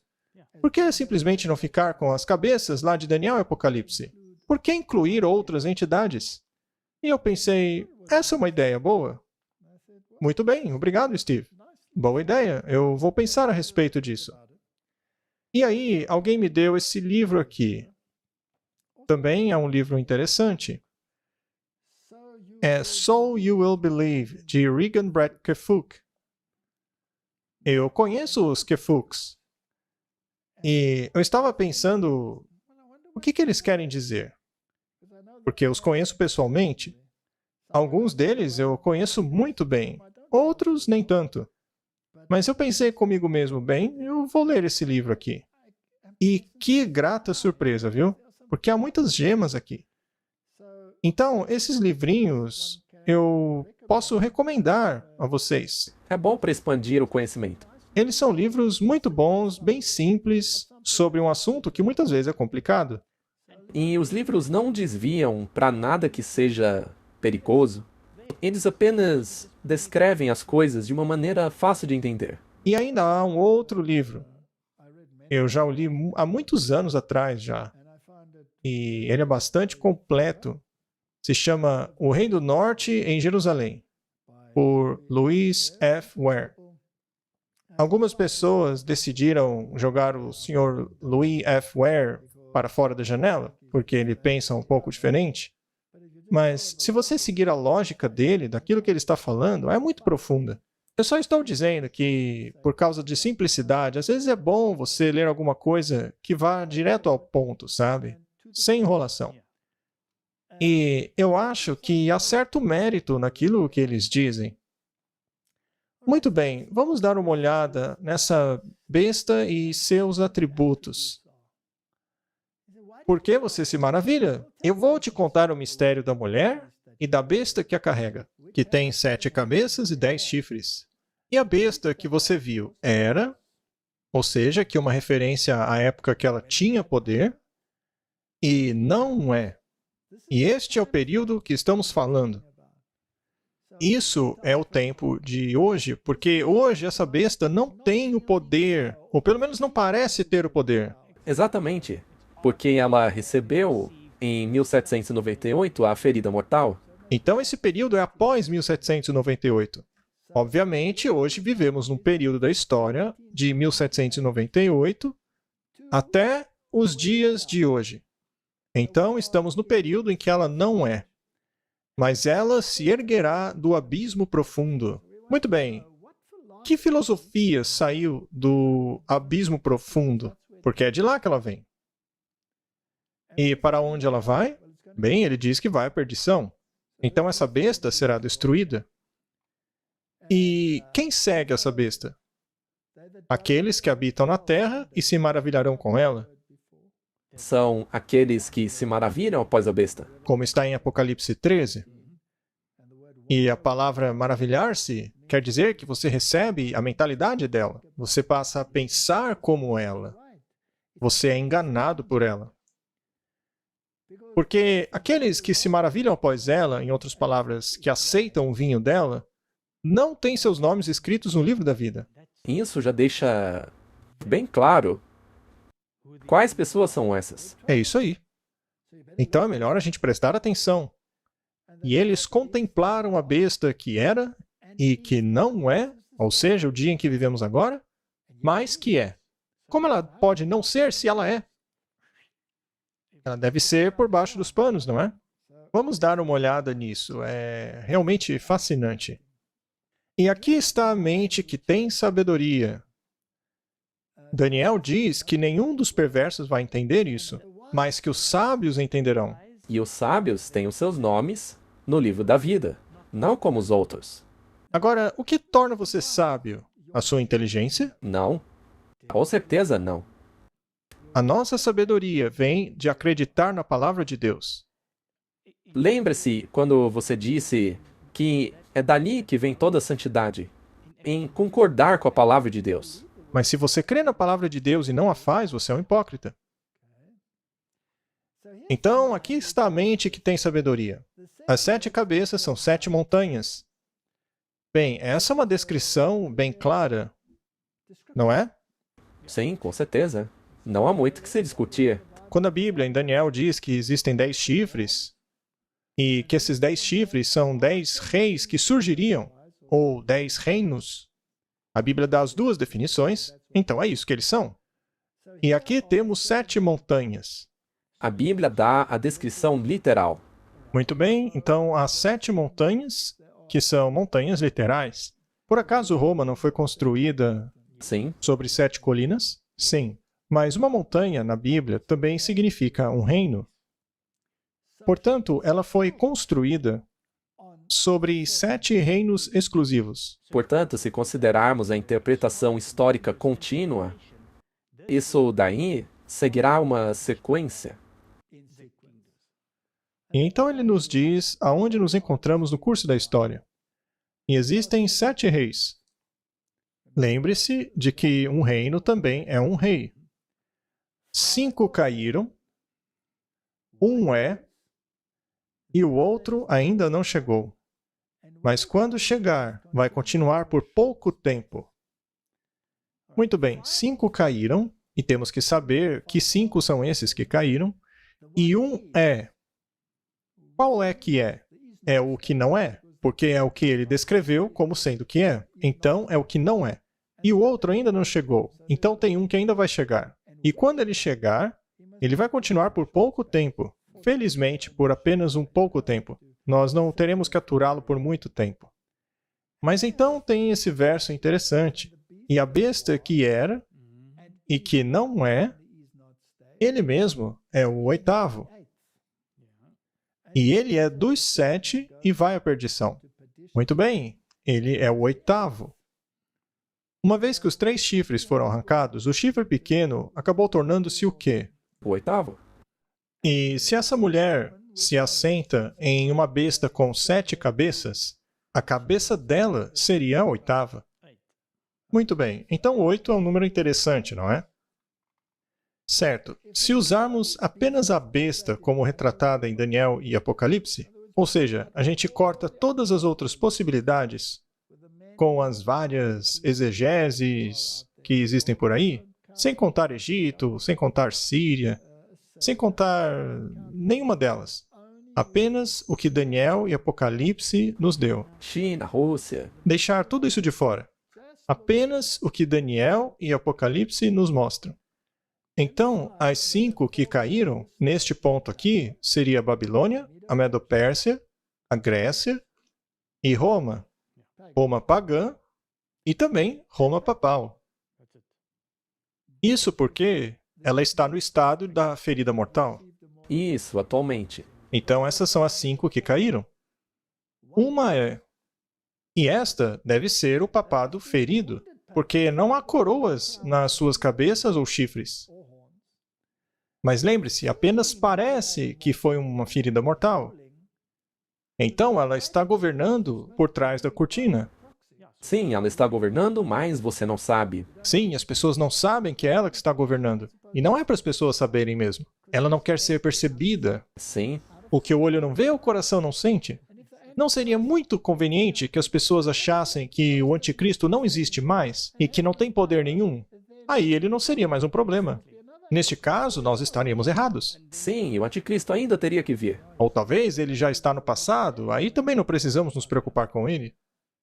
por que simplesmente não ficar com as cabeças lá de Daniel e Apocalipse? Por que incluir outras entidades? E eu pensei, essa é uma ideia boa. Muito bem, obrigado, Steve. Boa ideia, eu vou pensar a respeito disso. E aí, alguém me deu esse livro aqui. Também é um livro interessante. É So You Will Believe, de Regan Brett Kefook. Eu conheço os Kefuks. E eu estava pensando, o que eles querem dizer? Porque eu os conheço pessoalmente. Alguns deles eu conheço muito bem, outros nem tanto. Mas eu pensei comigo mesmo, bem, eu vou ler esse livro aqui. E que grata surpresa, viu? Porque há muitas gemas aqui. Então, esses livrinhos eu posso recomendar a vocês. É bom para expandir o conhecimento. Eles são livros muito bons, bem simples, sobre um assunto que muitas vezes é complicado. E os livros não desviam para nada que seja perigoso. Eles apenas descrevem as coisas de uma maneira fácil de entender. E ainda há um outro livro. Eu já o li há muitos anos atrás já. E ele é bastante completo. Se chama O Rei do Norte em Jerusalém, por Louis F. Ware. Algumas pessoas decidiram jogar o Sr. Louis F. Ware para fora da janela, porque ele pensa um pouco diferente. Mas se você seguir a lógica dele, daquilo que ele está falando, é muito profunda. Eu só estou dizendo que, por causa de simplicidade, às vezes é bom você ler alguma coisa que vá direto ao ponto, sabe? Sem enrolação. E eu acho que há certo mérito naquilo que eles dizem. Muito bem, vamos dar uma olhada nessa besta e seus atributos. Por que você se maravilha? Eu vou te contar o mistério da mulher e da besta que a carrega, que tem 7 cabeças e 10 chifres. E a besta que você viu era, ou seja, que uma referência à época que ela tinha poder, e não é. E este é o período que estamos falando. Isso é o tempo de hoje, porque hoje essa besta não tem o poder, ou pelo menos não parece ter o poder. Exatamente, porque ela recebeu, em 1798, a ferida mortal. Então esse período é após 1798. Obviamente, hoje vivemos num período da história de 1798 até os dias de hoje. Então, estamos no período em que ela não é. Mas ela se erguerá do abismo profundo. Muito bem. Que filosofia saiu do abismo profundo? Porque é de lá que ela vem. E para onde ela vai? Bem, ele diz que vai à perdição. Então essa besta será destruída. E quem segue essa besta? Aqueles que habitam na terra e se maravilharão com ela. São aqueles que se maravilham após a besta. Como está em Apocalipse 13. E a palavra maravilhar-se quer dizer que você recebe a mentalidade dela. Você passa a pensar como ela. Você é enganado por ela. Porque aqueles que se maravilham após ela, em outras palavras, que aceitam o vinho dela, não têm seus nomes escritos no livro da vida. Isso já deixa bem claro quais pessoas são essas. É isso aí. Então é melhor a gente prestar atenção. E eles contemplaram a besta que era e que não é, ou seja, o dia em que vivemos agora, mas que é. Como ela pode não ser se ela é? Ela deve ser por baixo dos panos, não é? Vamos dar uma olhada nisso. É realmente fascinante. E aqui está a mente que tem sabedoria. Daniel diz que nenhum dos perversos vai entender isso, mas que os sábios entenderão. E os sábios têm os seus nomes no livro da vida, não como os outros. Agora, o que torna você sábio? A sua inteligência? Não. Com certeza não. A nossa sabedoria vem de acreditar na palavra de Deus. Lembre-se quando você disse que é dali que vem toda a santidade, em concordar com a palavra de Deus. Mas se você crê na palavra de Deus e não a faz, você é um hipócrita. Então, aqui está a mente que tem sabedoria. As 7 cabeças são 7 montanhas. Bem, essa é uma descrição bem clara, não é? Sim, com certeza. Não há muito que se discutir. Quando a Bíblia, em Daniel, diz que existem 10 chifres, e que esses 10 chifres são 10 reis que surgiriam, ou 10 reinos, A Bíblia dá as duas definições, então é isso que eles são. E aqui temos 7 montanhas. A Bíblia dá a descrição literal. Muito bem, então há 7 montanhas, que são montanhas literais. Por acaso Roma não foi construída Sim, sobre 7 colinas? Sim. Mas uma montanha, na Bíblia, também significa um reino. Portanto, ela foi construída sobre 7 reinos exclusivos. portanto, se considerarmos a interpretação histórica contínua, isso daí seguirá uma sequência. E então ele nos diz aonde nos encontramos no curso da história. E existem 7 reis. Lembre-se de que um reino também é um rei. 5 caíram, um é, e o outro ainda não chegou. Mas quando chegar, vai continuar por pouco tempo. Muito bem, 5 caíram, e temos que saber que 5 são esses que caíram, e um é. Qual é que é? É o que não é, porque é o que ele descreveu como sendo que é. Então, é o que não é. E o outro ainda não chegou, então tem um que ainda vai chegar. E quando ele chegar, ele vai continuar por pouco tempo. Felizmente, por apenas um pouco tempo. Nós não teremos que aturá-lo por muito tempo. Mas então tem esse verso interessante. E a besta que era e que não é, ele mesmo é o 8º. E ele é dos 7 e vai à perdição. Muito bem, ele é o 8º. Uma vez que os 3 chifres foram arrancados, o chifre pequeno acabou tornando-se o quê? O 8º? E se essa mulher se assenta em uma besta com 7 cabeças, a cabeça dela seria a 8ª. Muito bem, então 8 é um número interessante, não é? Certo, se usarmos apenas a besta como retratada em Daniel e Apocalipse, ou seja, a gente corta todas as outras possibilidades com as várias exegeses que existem por aí, sem contar Egito, sem contar Síria, sem contar nenhuma delas. Apenas o que Daniel e Apocalipse nos deu. China, Rússia. Deixar tudo isso de fora. Apenas o que Daniel e Apocalipse nos mostram. Então, as 5 que caíram, neste ponto aqui, seria a Babilônia, a Medo-Pérsia, a Grécia e Roma. Roma pagã e também Roma papal. Isso porque ela está no estado da ferida mortal. Isso, atualmente. Então, essas são as 5 que caíram. Uma é. E esta deve ser o papado ferido, porque não há coroas nas suas cabeças ou chifres. Mas lembre-se, apenas parece que foi uma ferida mortal. Então, ela está governando por trás da cortina. Sim, ela está governando, mas você não sabe. Sim, as pessoas não sabem que é ela que está governando. E não é para as pessoas saberem mesmo. Ela não quer ser percebida. Sim, O que o olho não vê, o coração não sente. Não seria muito conveniente que as pessoas achassem que o anticristo não existe mais e que não tem poder nenhum? Aí ele não seria mais um problema. Neste caso, nós estaríamos errados. sim, e o anticristo ainda teria que vir. Ou talvez ele já está no passado, aí também não precisamos nos preocupar com ele.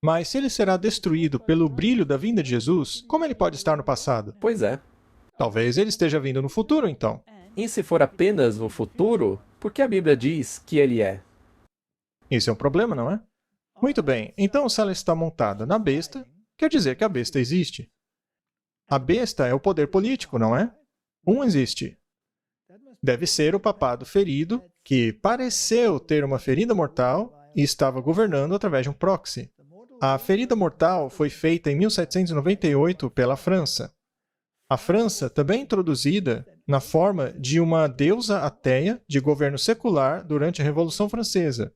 Mas se ele será destruído pelo brilho da vinda de Jesus, como ele pode estar no passado? Pois é. Talvez ele esteja vindo no futuro, então. E se for apenas o futuro, por que a Bíblia diz que ele é? Isso é um problema, não é? Muito bem, então se ela está montada na besta, quer dizer que a besta existe. A besta é o poder político, não é? Um existe. Deve ser o papado ferido, que pareceu ter uma ferida mortal e estava governando através de um proxy. A ferida mortal foi feita em 1798 pela França. A França também é introduzida na forma de uma deusa ateia de governo secular durante a Revolução Francesa.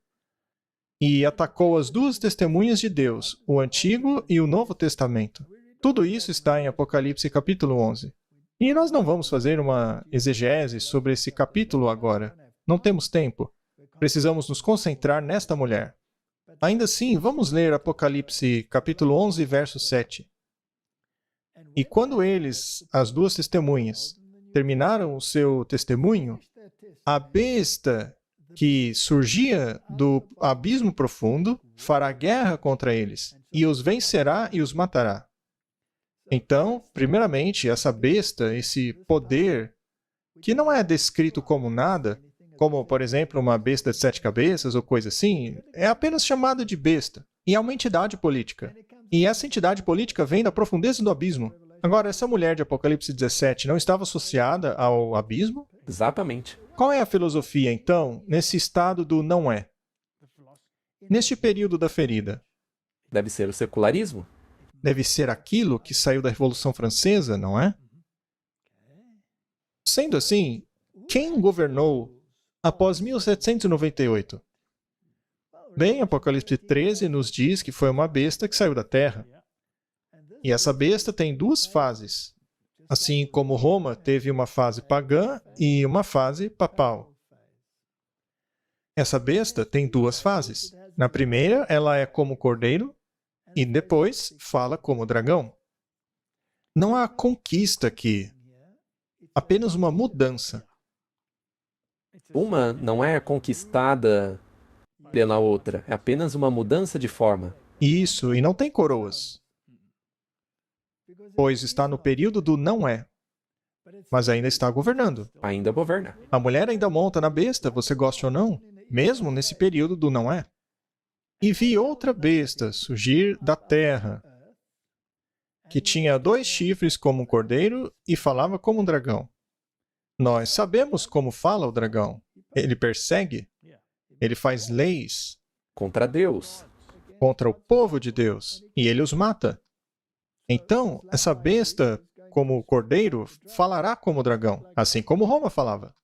E atacou as 2 testemunhas de Deus, o Antigo e o Novo Testamento. Tudo isso está em Apocalipse capítulo 11. E nós não vamos fazer uma exegese sobre esse capítulo agora. Não temos tempo. Precisamos nos concentrar nesta mulher. Ainda assim, vamos ler Apocalipse capítulo 11, verso 7. E quando eles, as 2 testemunhas, terminaram o seu testemunho, a besta que surgia do abismo profundo fará guerra contra eles, e os vencerá e os matará. Então, primeiramente, essa besta, esse poder, que não é descrito como nada, como, por exemplo, uma besta de 7 cabeças ou coisa assim, é apenas chamada de besta. E é uma entidade política. E essa entidade política vem da profundeza do abismo. Agora, essa mulher de Apocalipse 17 não estava associada ao abismo? Exatamente. Qual é a filosofia, então, nesse estado do não é? Neste período da ferida? Deve ser o secularismo? Deve ser aquilo que saiu da Revolução Francesa, não é? Sendo assim, quem governou após 1798? Bem, Apocalipse 13 nos diz que foi uma besta que saiu da terra. E essa besta tem duas fases. Assim como Roma teve uma fase pagã e uma fase papal. Essa besta tem duas fases. Na primeira, ela é como cordeiro e depois fala como dragão. Não há conquista aqui, apenas uma mudança. Uma não é conquistada pela outra, é apenas uma mudança de forma. Isso, e não tem coroas, pois está no período do não é, mas ainda está governando. Ainda governa. A mulher ainda monta na besta, você gosta ou não, mesmo nesse período do não é. E vi outra besta surgir da terra, que tinha 2 chifres como um cordeiro e falava como um dragão. Nós sabemos como fala o dragão. Ele persegue, ele faz leis Contra Deus. contra o povo de Deus e ele os mata. Então, essa besta, como o cordeiro, falará como o dragão, assim como Roma falava.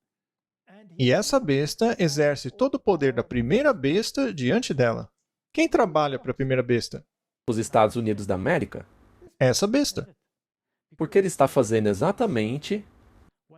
E essa besta exerce todo o poder da primeira besta diante dela. Quem trabalha para a primeira besta? Os Estados Unidos da América. Essa besta. Porque ele está fazendo exatamente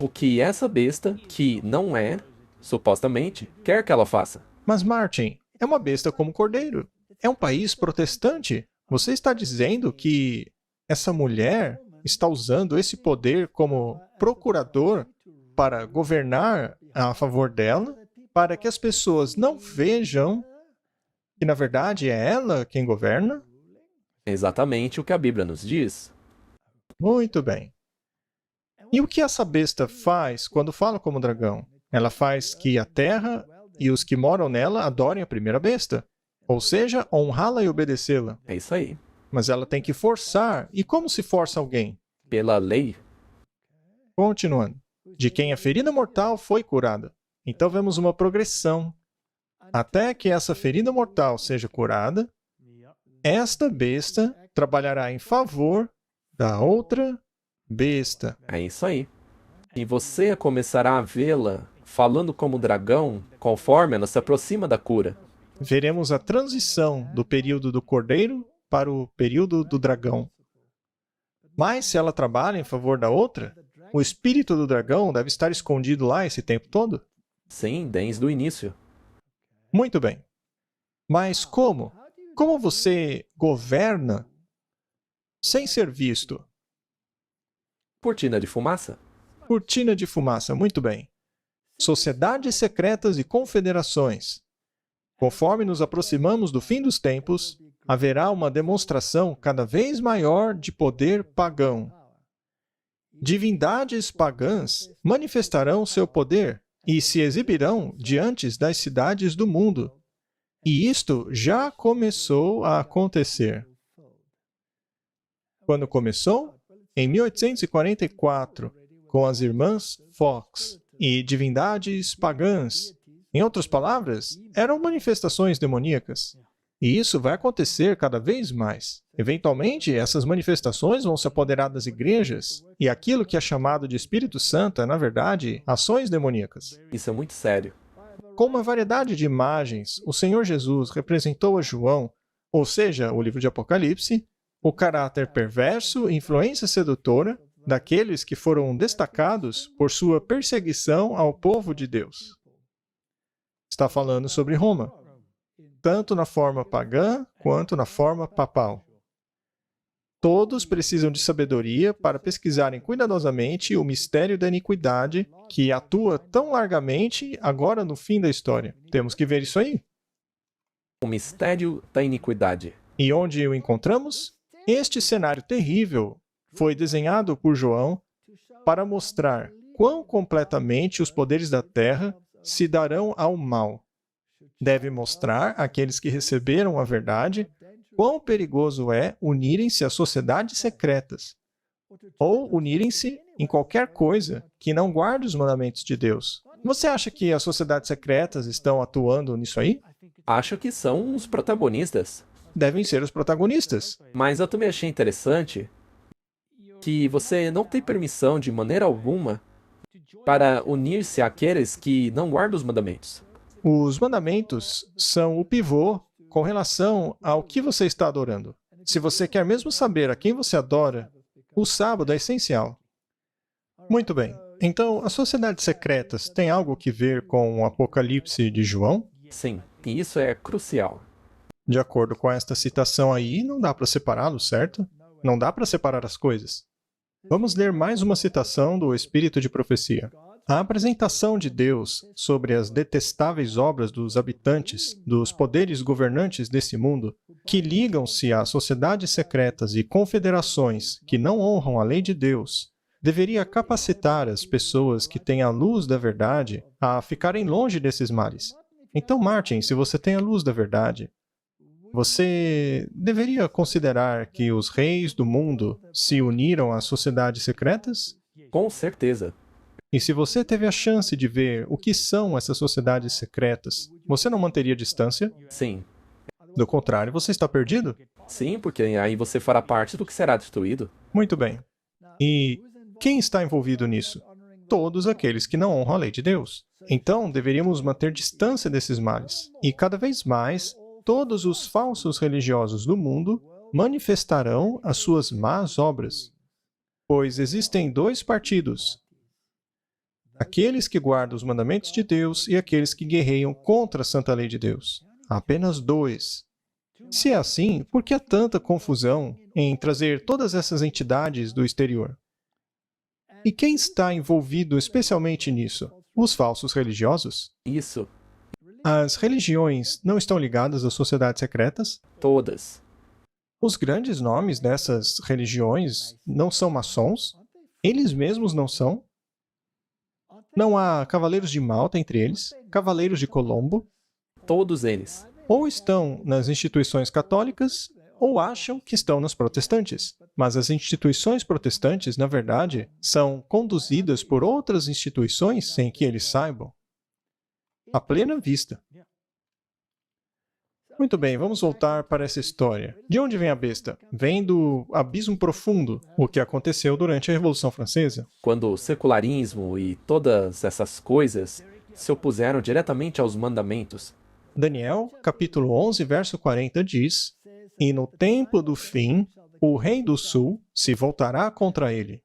o que essa besta, que não é, supostamente, quer que ela faça. Mas, Martin, é uma besta como cordeiro. É um país protestante. Você está dizendo que essa mulher está usando esse poder como procurador para governar a favor dela, para que as pessoas não vejam que, na verdade, é ela quem governa? É exatamente o que a Bíblia nos diz. Muito bem. E o que essa besta faz quando fala como dragão? Ela faz que a terra e os que moram nela adorem a primeira besta, ou seja, honrá-la e obedecê-la. É isso aí. Mas ela tem que forçar. E como se força alguém? Pela lei. Continuando. De quem a ferida mortal foi curada. Então vemos uma progressão. Até que essa ferida mortal seja curada, esta besta trabalhará em favor da outra besta. É isso aí. E você começará a vê-la falando como dragão conforme ela se aproxima da cura. Veremos a transição do período do cordeiro para o período do dragão. Mas se ela trabalha em favor da outra, o espírito do dragão deve estar escondido lá esse tempo todo? Sim, desde o início. Muito bem. Mas como? Como você governa sem ser visto? Cortina de fumaça? Cortina de fumaça, muito bem. Sociedades secretas e confederações. Conforme nos aproximamos do fim dos tempos, haverá uma demonstração cada vez maior de poder pagão. Divindades pagãs manifestarão seu poder e se exibirão diante das cidades do mundo. E isto já começou a acontecer. Quando começou? Em 1844, com as irmãs Fox e divindades pagãs. Em outras palavras, eram manifestações demoníacas. E isso vai acontecer cada vez mais. Eventualmente, essas manifestações vão se apoderar das igrejas, e aquilo que é chamado de Espírito Santo é, na verdade, ações demoníacas. Isso é muito sério. Com uma variedade de imagens, o Senhor Jesus representou a João, ou seja, o livro de Apocalipse, o caráter perverso e influência sedutora daqueles que foram destacados por sua perseguição ao povo de Deus. Está falando sobre Roma, tanto na forma pagã quanto na forma papal. Todos precisam de sabedoria para pesquisarem cuidadosamente o mistério da iniquidade que atua tão largamente agora no fim da história. Temos que ver isso aí. O mistério da iniquidade. E onde o encontramos? Este cenário terrível foi desenhado por João para mostrar quão completamente os poderes da terra se darão ao mal. Deve mostrar àqueles que receberam a verdade quão perigoso é unirem-se a sociedades secretas, ou unirem-se em qualquer coisa que não guarde os mandamentos de Deus. Você acha que as sociedades secretas estão atuando nisso aí? Acho que são os protagonistas. Devem ser os protagonistas. Mas eu também achei interessante que você não tem permissão de maneira alguma para unir-se àqueles que não guardam os mandamentos. Os mandamentos são o pivô com relação ao que você está adorando. Se você quer mesmo saber a quem você adora, o sábado é essencial. Muito bem. Então, as sociedades secretas têm algo que ver com o Apocalipse de João? Sim, e isso é crucial. De acordo com esta citação aí, não dá para separá-los, certo? Não dá para separar as coisas. Vamos ler mais uma citação do Espírito de Profecia. A apresentação de Deus sobre as detestáveis obras dos habitantes, dos poderes governantes desse mundo, que ligam-se a sociedades secretas e confederações que não honram a lei de Deus, deveria capacitar as pessoas que têm a luz da verdade a ficarem longe desses males. Então, Martin, se você tem a luz da verdade, você deveria considerar que os reis do mundo se uniram às sociedades secretas? Com certeza. E se você teve a chance de ver o que são essas sociedades secretas, você não manteria distância? Sim. Do contrário, você está perdido? Sim, porque aí você fará parte do que será destruído. Muito bem. E quem está envolvido nisso? Todos aqueles que não honram a lei de Deus. Então, deveríamos manter distância desses males. E cada vez mais, todos os falsos religiosos do mundo manifestarão as suas más obras. Pois existem dois partidos: aqueles que guardam os mandamentos de Deus e aqueles que guerreiam contra a santa lei de Deus. Apenas dois. Se é assim, por que há tanta confusão em trazer todas essas entidades do exterior? E quem está envolvido especialmente nisso? Os falsos religiosos? Isso. As religiões não estão ligadas às sociedades secretas? Todas. Os grandes nomes dessas religiões não são maçons? Eles mesmos não são? Não há cavaleiros de Malta entre eles? Cavaleiros de Colombo? Todos eles. Ou estão nas instituições católicas, ou acham que estão nas protestantes. Mas as instituições protestantes, na verdade, são conduzidas por outras instituições sem que eles saibam. À plena vista. Muito bem, vamos voltar para essa história. De onde vem a besta? Vem do abismo profundo, o que aconteceu durante a Revolução Francesa. Quando o secularismo e todas essas coisas se opuseram diretamente aos mandamentos. Daniel, capítulo 11, verso 40 diz: "E no tempo do fim, o rei do sul se voltará contra ele."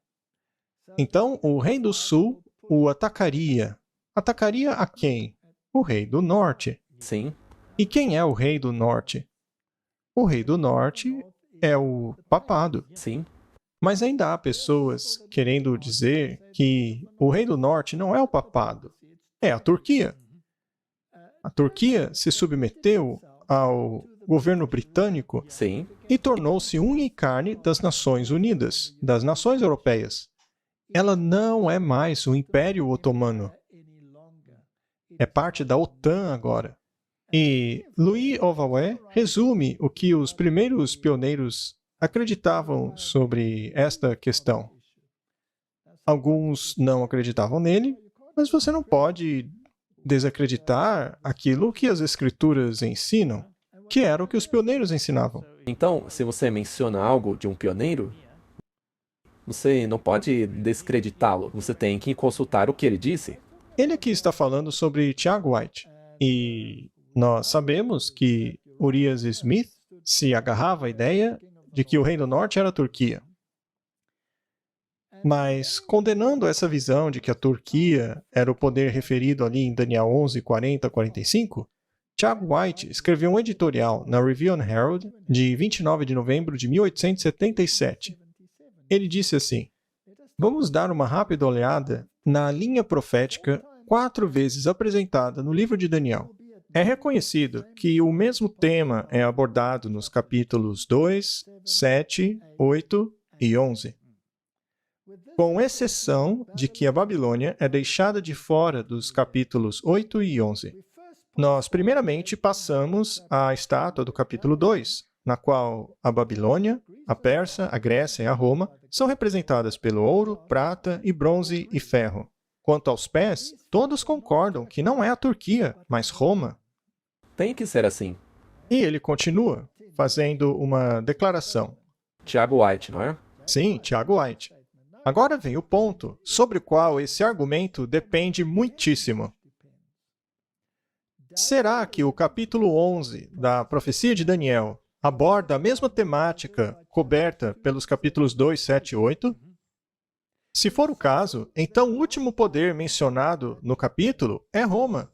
Então, o rei do sul o atacaria. Atacaria a quem? O rei do norte. Sim. E quem é o rei do norte? O rei do norte é o papado. Sim. Mas ainda há pessoas querendo dizer que o rei do norte não é o papado, é a Turquia. A Turquia se submeteu ao governo britânico Sim. e tornou-se unha e carne das Nações Unidas, das nações europeias. Ela não é mais o Império Otomano. É parte da OTAN agora. E Louis Ovawe resume o que os primeiros pioneiros acreditavam sobre esta questão. Alguns não acreditavam nele, mas você não pode desacreditar aquilo que as escrituras ensinam, que era o que os pioneiros ensinavam. Então, se você menciona algo de um pioneiro, você não pode descreditá-lo. Você tem que consultar o que ele disse. Ele aqui está falando sobre Tiago White. E nós sabemos que Urias Smith se agarrava à ideia de que o Reino Norte era a Turquia. Mas, condenando essa visão de que a Turquia era o poder referido ali em Daniel 11, 40 a 45, Tiago White escreveu um editorial na Review and Herald de 29 de novembro de 1877. Ele disse assim: "Vamos dar uma rápida olhada na linha profética 4 vezes apresentada no livro de Daniel. É reconhecido que o mesmo tema é abordado nos capítulos 2, 7, 8 e 11. com exceção de que a Babilônia é deixada de fora dos capítulos 8 e 11. Nós, primeiramente, passamos à estátua do capítulo 2, na qual a Babilônia, a Pérsia, a Grécia e a Roma são representadas pelo ouro, prata e bronze e ferro. Quanto aos pés, todos concordam que não é a Turquia, mas Roma. Tem que ser assim. E ele continua, fazendo uma declaração. Tiago White, não é? Sim, Tiago White. Agora vem o ponto sobre o qual esse argumento depende muitíssimo. Será que o capítulo 11 da profecia de Daniel aborda a mesma temática coberta pelos capítulos 2, 7 e 8? Se for o caso, então o último poder mencionado no capítulo é Roma.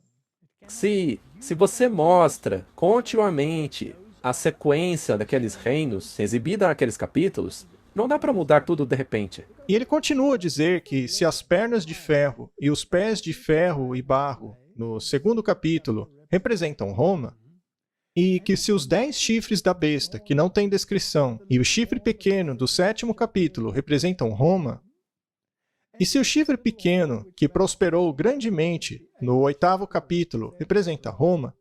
Se você mostra continuamente a sequência daqueles reinos exibida naqueles capítulos, não dá para mudar tudo de repente. E ele continua a dizer que se as pernas de ferro e os pés de ferro e barro, no segundo capítulo, representam Roma, e que se os 10 chifres da besta, que não tem descrição, e o chifre pequeno do 7º capítulo representam Roma, e se o chifre pequeno, que prosperou grandemente no 8º capítulo, representa Roma,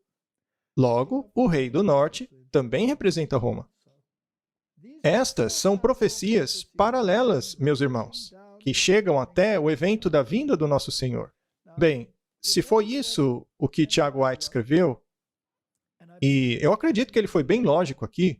logo, o rei do norte também representa Roma. Estas são profecias paralelas, meus irmãos, que chegam até o evento da vinda do nosso Senhor. Bem, se foi isso o que Tiago White escreveu, e eu acredito que ele foi bem lógico aqui,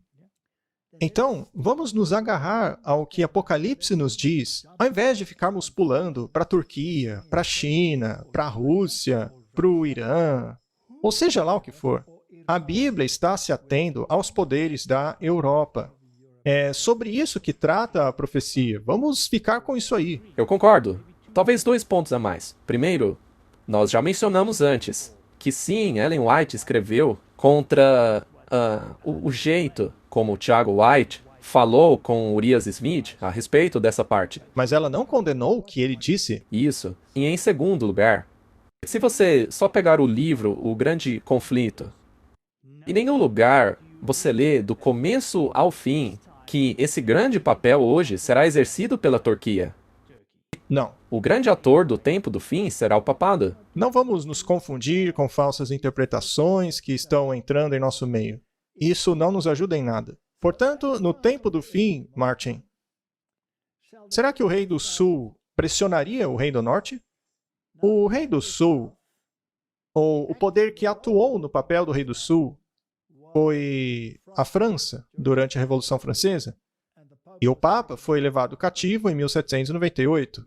então, vamos nos agarrar ao que Apocalipse nos diz, ao invés de ficarmos pulando para a Turquia, para a China, para a Rússia, para o Irã, ou seja lá o que for. A Bíblia está se atendo aos poderes da Europa. É sobre isso que trata a profecia. Vamos ficar com isso aí. Eu concordo. Talvez 2 pontos a mais. Primeiro, nós já mencionamos antes que sim, Ellen White escreveu contra o jeito como o Tiago White falou com Urias Smith a respeito dessa parte. Mas ela não condenou o que ele disse. Isso. E em segundo lugar, se você só pegar o livro O Grande Conflito, em nenhum lugar você lê do começo ao fim que esse grande papel hoje será exercido pela Turquia. Não. O grande ator do tempo do fim será o papado. Não vamos nos confundir com falsas interpretações que estão entrando em nosso meio. Isso não nos ajuda em nada. Portanto, no tempo do fim, Martin, será que o rei do sul pressionaria o rei do norte? O rei do sul, ou o poder que atuou no papel do rei do sul, foi a França durante a Revolução Francesa. E o Papa foi levado cativo em 1798.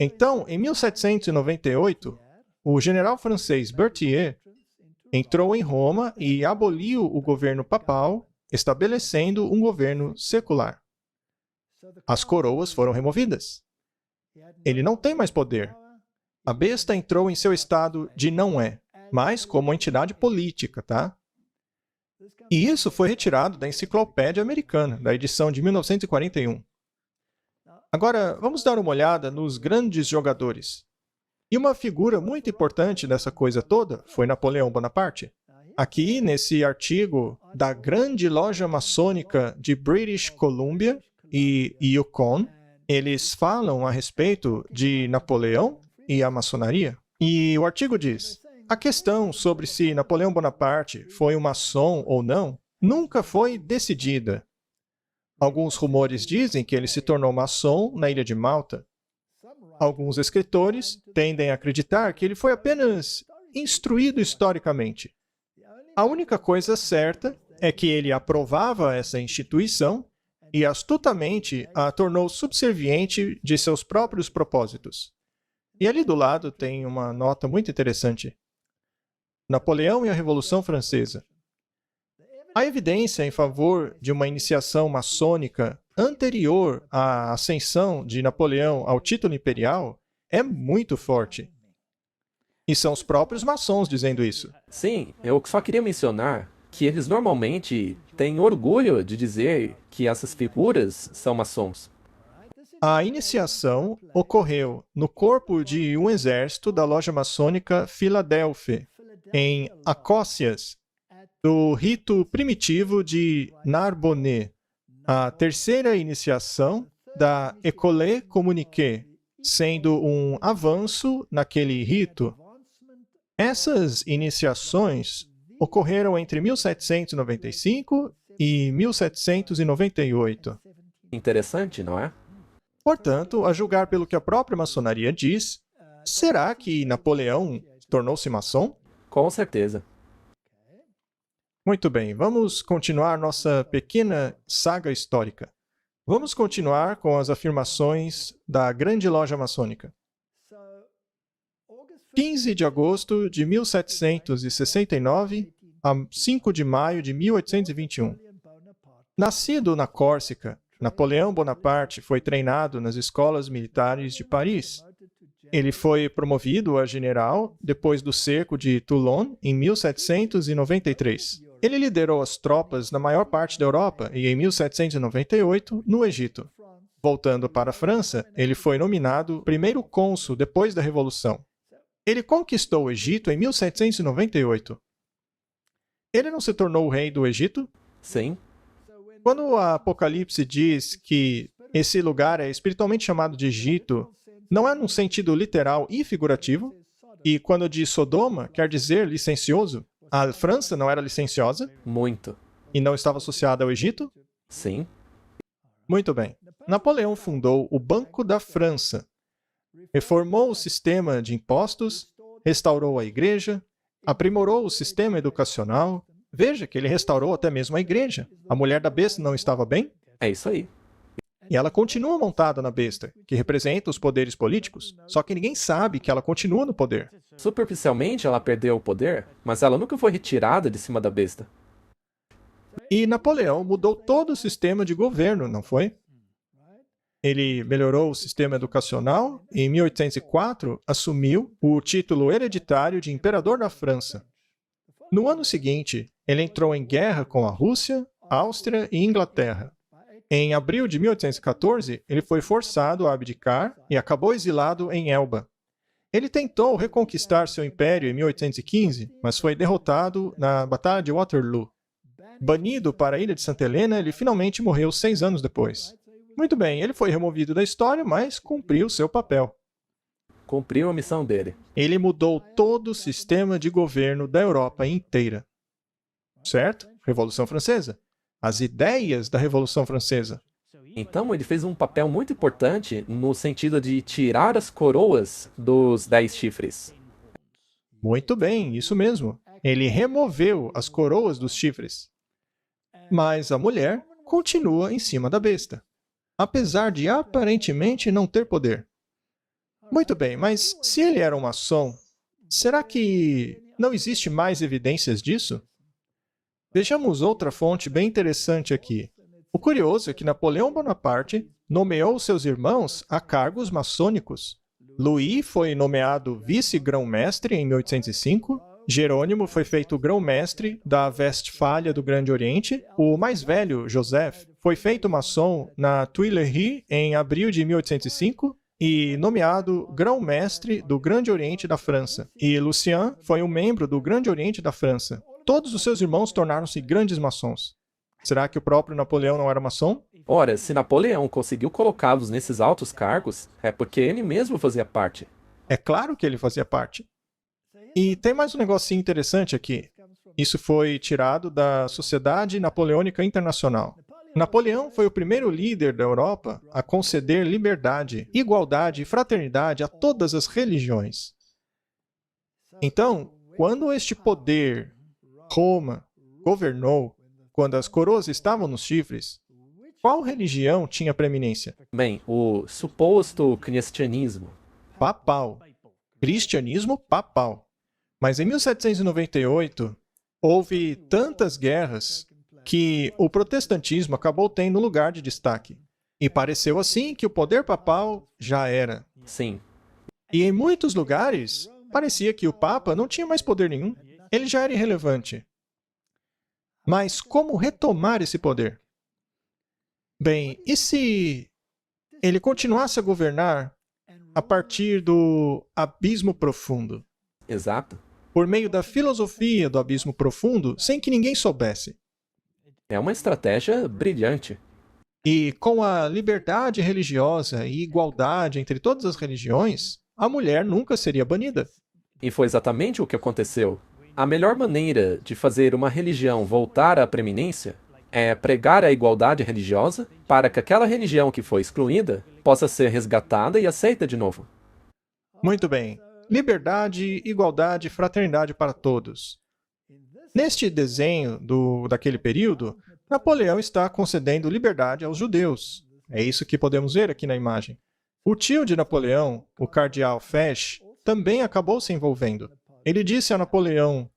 Então, em 1798, o general francês Berthier entrou em Roma e aboliu o governo papal, estabelecendo um governo secular. As coroas foram removidas. Ele não tem mais poder. A besta entrou em seu estado de não é, mas como entidade política, tá? E isso foi retirado da Enciclopédia Americana, da edição de 1941. Agora, vamos dar uma olhada nos grandes jogadores. E uma figura muito importante dessa coisa toda foi Napoleão Bonaparte. Aqui, nesse artigo da Grande Loja Maçônica de British Columbia e Yukon, eles falam a respeito de Napoleão e a maçonaria. E o artigo diz: a questão sobre se Napoleão Bonaparte foi um maçom ou não nunca foi decidida. Alguns rumores dizem que ele se tornou maçom na ilha de Malta. Alguns escritores tendem a acreditar que ele foi apenas instruído historicamente. A única coisa certa é que ele aprovava essa instituição e astutamente a tornou subserviente de seus próprios propósitos. E ali do lado tem uma nota muito interessante. Napoleão e a Revolução Francesa. A evidência em favor de uma iniciação maçônica anterior à ascensão de Napoleão ao título imperial é muito forte. E são os próprios maçons dizendo isso. Sim, eu só queria mencionar que eles normalmente têm orgulho de dizer que essas figuras são maçons. A iniciação ocorreu no corpo de um exército da loja maçônica Filadélfia, em Acócias, do rito primitivo de Narbonne. A terceira iniciação da École Communiquée, sendo um avanço naquele rito. Essas iniciações ocorreram entre 1795 e 1798. Interessante, não é? Portanto, a julgar pelo que a própria maçonaria diz, será que Napoleão tornou-se maçom? Com certeza. Muito bem, vamos continuar nossa pequena saga histórica. Vamos continuar com as afirmações da Grande Loja Maçônica. 15 de agosto de 1769 a 5 de maio de 1821. Nascido na Córcega, Napoleão Bonaparte foi treinado nas escolas militares de Paris. Ele foi promovido a general depois do cerco de Toulon em 1793. Ele liderou as tropas na maior parte da Europa e, em 1798, no Egito. Voltando para a França, ele foi nomeado primeiro cônsul depois da Revolução. Ele conquistou o Egito em 1798. Ele não se tornou o rei do Egito? Sim. Quando o Apocalipse diz que esse lugar é espiritualmente chamado de Egito, não é num sentido literal e figurativo? E quando diz Sodoma, quer dizer licencioso? A França não era licenciosa? Muito. E não estava associada ao Egito? Sim. Muito bem. Napoleão fundou o Banco da França, reformou o sistema de impostos, restaurou a igreja, aprimorou o sistema educacional. Veja que ele restaurou até mesmo a igreja. A mulher da besta não estava bem? É isso aí. E ela continua montada na besta, que representa os poderes políticos, só que ninguém sabe que ela continua no poder. Superficialmente ela perdeu o poder, mas ela nunca foi retirada de cima da besta. E Napoleão mudou todo o sistema de governo, não foi? Ele melhorou o sistema educacional e, em 1804, assumiu o título hereditário de Imperador da França. No ano seguinte, ele entrou em guerra com a Rússia, Áustria e Inglaterra. Em abril de 1814, ele foi forçado a abdicar e acabou exilado em Elba. Ele tentou reconquistar seu império em 1815, mas foi derrotado na Batalha de Waterloo. Banido para a ilha de Santa Helena, ele finalmente morreu 6 anos depois. Muito bem, ele foi removido da história, mas cumpriu seu papel. Cumpriu a missão dele. Ele mudou todo o sistema de governo da Europa inteira. Certo? Revolução Francesa. As ideias da Revolução Francesa. Então ele fez um papel muito importante no sentido de tirar as coroas dos 10 chifres. Muito bem, isso mesmo. Ele removeu as coroas dos chifres. Mas a mulher continua em cima da besta, apesar de aparentemente não ter poder. Muito bem, mas se ele era um maçom, será que não existe mais evidências disso? Vejamos outra fonte bem interessante aqui. O curioso é que Napoleão Bonaparte nomeou seus irmãos a cargos maçônicos. Louis foi nomeado vice-grão-mestre em 1805, Jerônimo foi feito grão-mestre da Westfália do Grande Oriente, o mais velho, Joseph, foi feito maçom na Tuileries em abril de 1805 e nomeado grão-mestre do Grande Oriente da França. E Lucien foi um membro do Grande Oriente da França. Todos os seus irmãos tornaram-se grandes maçons. Será que o próprio Napoleão não era maçom? Ora, se Napoleão conseguiu colocá-los nesses altos cargos, é porque ele mesmo fazia parte. É claro que ele fazia parte. E tem mais um negocinho interessante aqui. Isso foi tirado da Sociedade Napoleônica Internacional. Napoleão foi o primeiro líder da Europa a conceder liberdade, igualdade e fraternidade a todas as religiões. Então, quando este poder, Roma, governou, quando as coroas estavam nos chifres, qual religião tinha preeminência? Bem, o suposto cristianismo. Papal. Cristianismo papal. Mas em 1798, houve tantas guerras que o protestantismo acabou tendo lugar de destaque. E pareceu assim que o poder papal já era. Sim. E em muitos lugares, parecia que o Papa não tinha mais poder nenhum. Ele já era irrelevante. Mas como retomar esse poder? Bem, e se ele continuasse a governar a partir do abismo profundo? Exato. Por meio da filosofia do abismo profundo, sem que ninguém soubesse. É uma estratégia brilhante. E com a liberdade religiosa e igualdade entre todas as religiões, a mulher nunca seria banida. E foi exatamente o que aconteceu. A melhor maneira de fazer uma religião voltar à preeminência é pregar a igualdade religiosa para que aquela religião que foi excluída possa ser resgatada e aceita de novo. Muito bem. Liberdade, igualdade, fraternidade para todos. Neste desenho daquele período, Napoleão está concedendo liberdade aos judeus. É isso que podemos ver aqui na imagem. O tio de Napoleão, o cardeal Fesch, também acabou se envolvendo. Ele disse a Napoleão: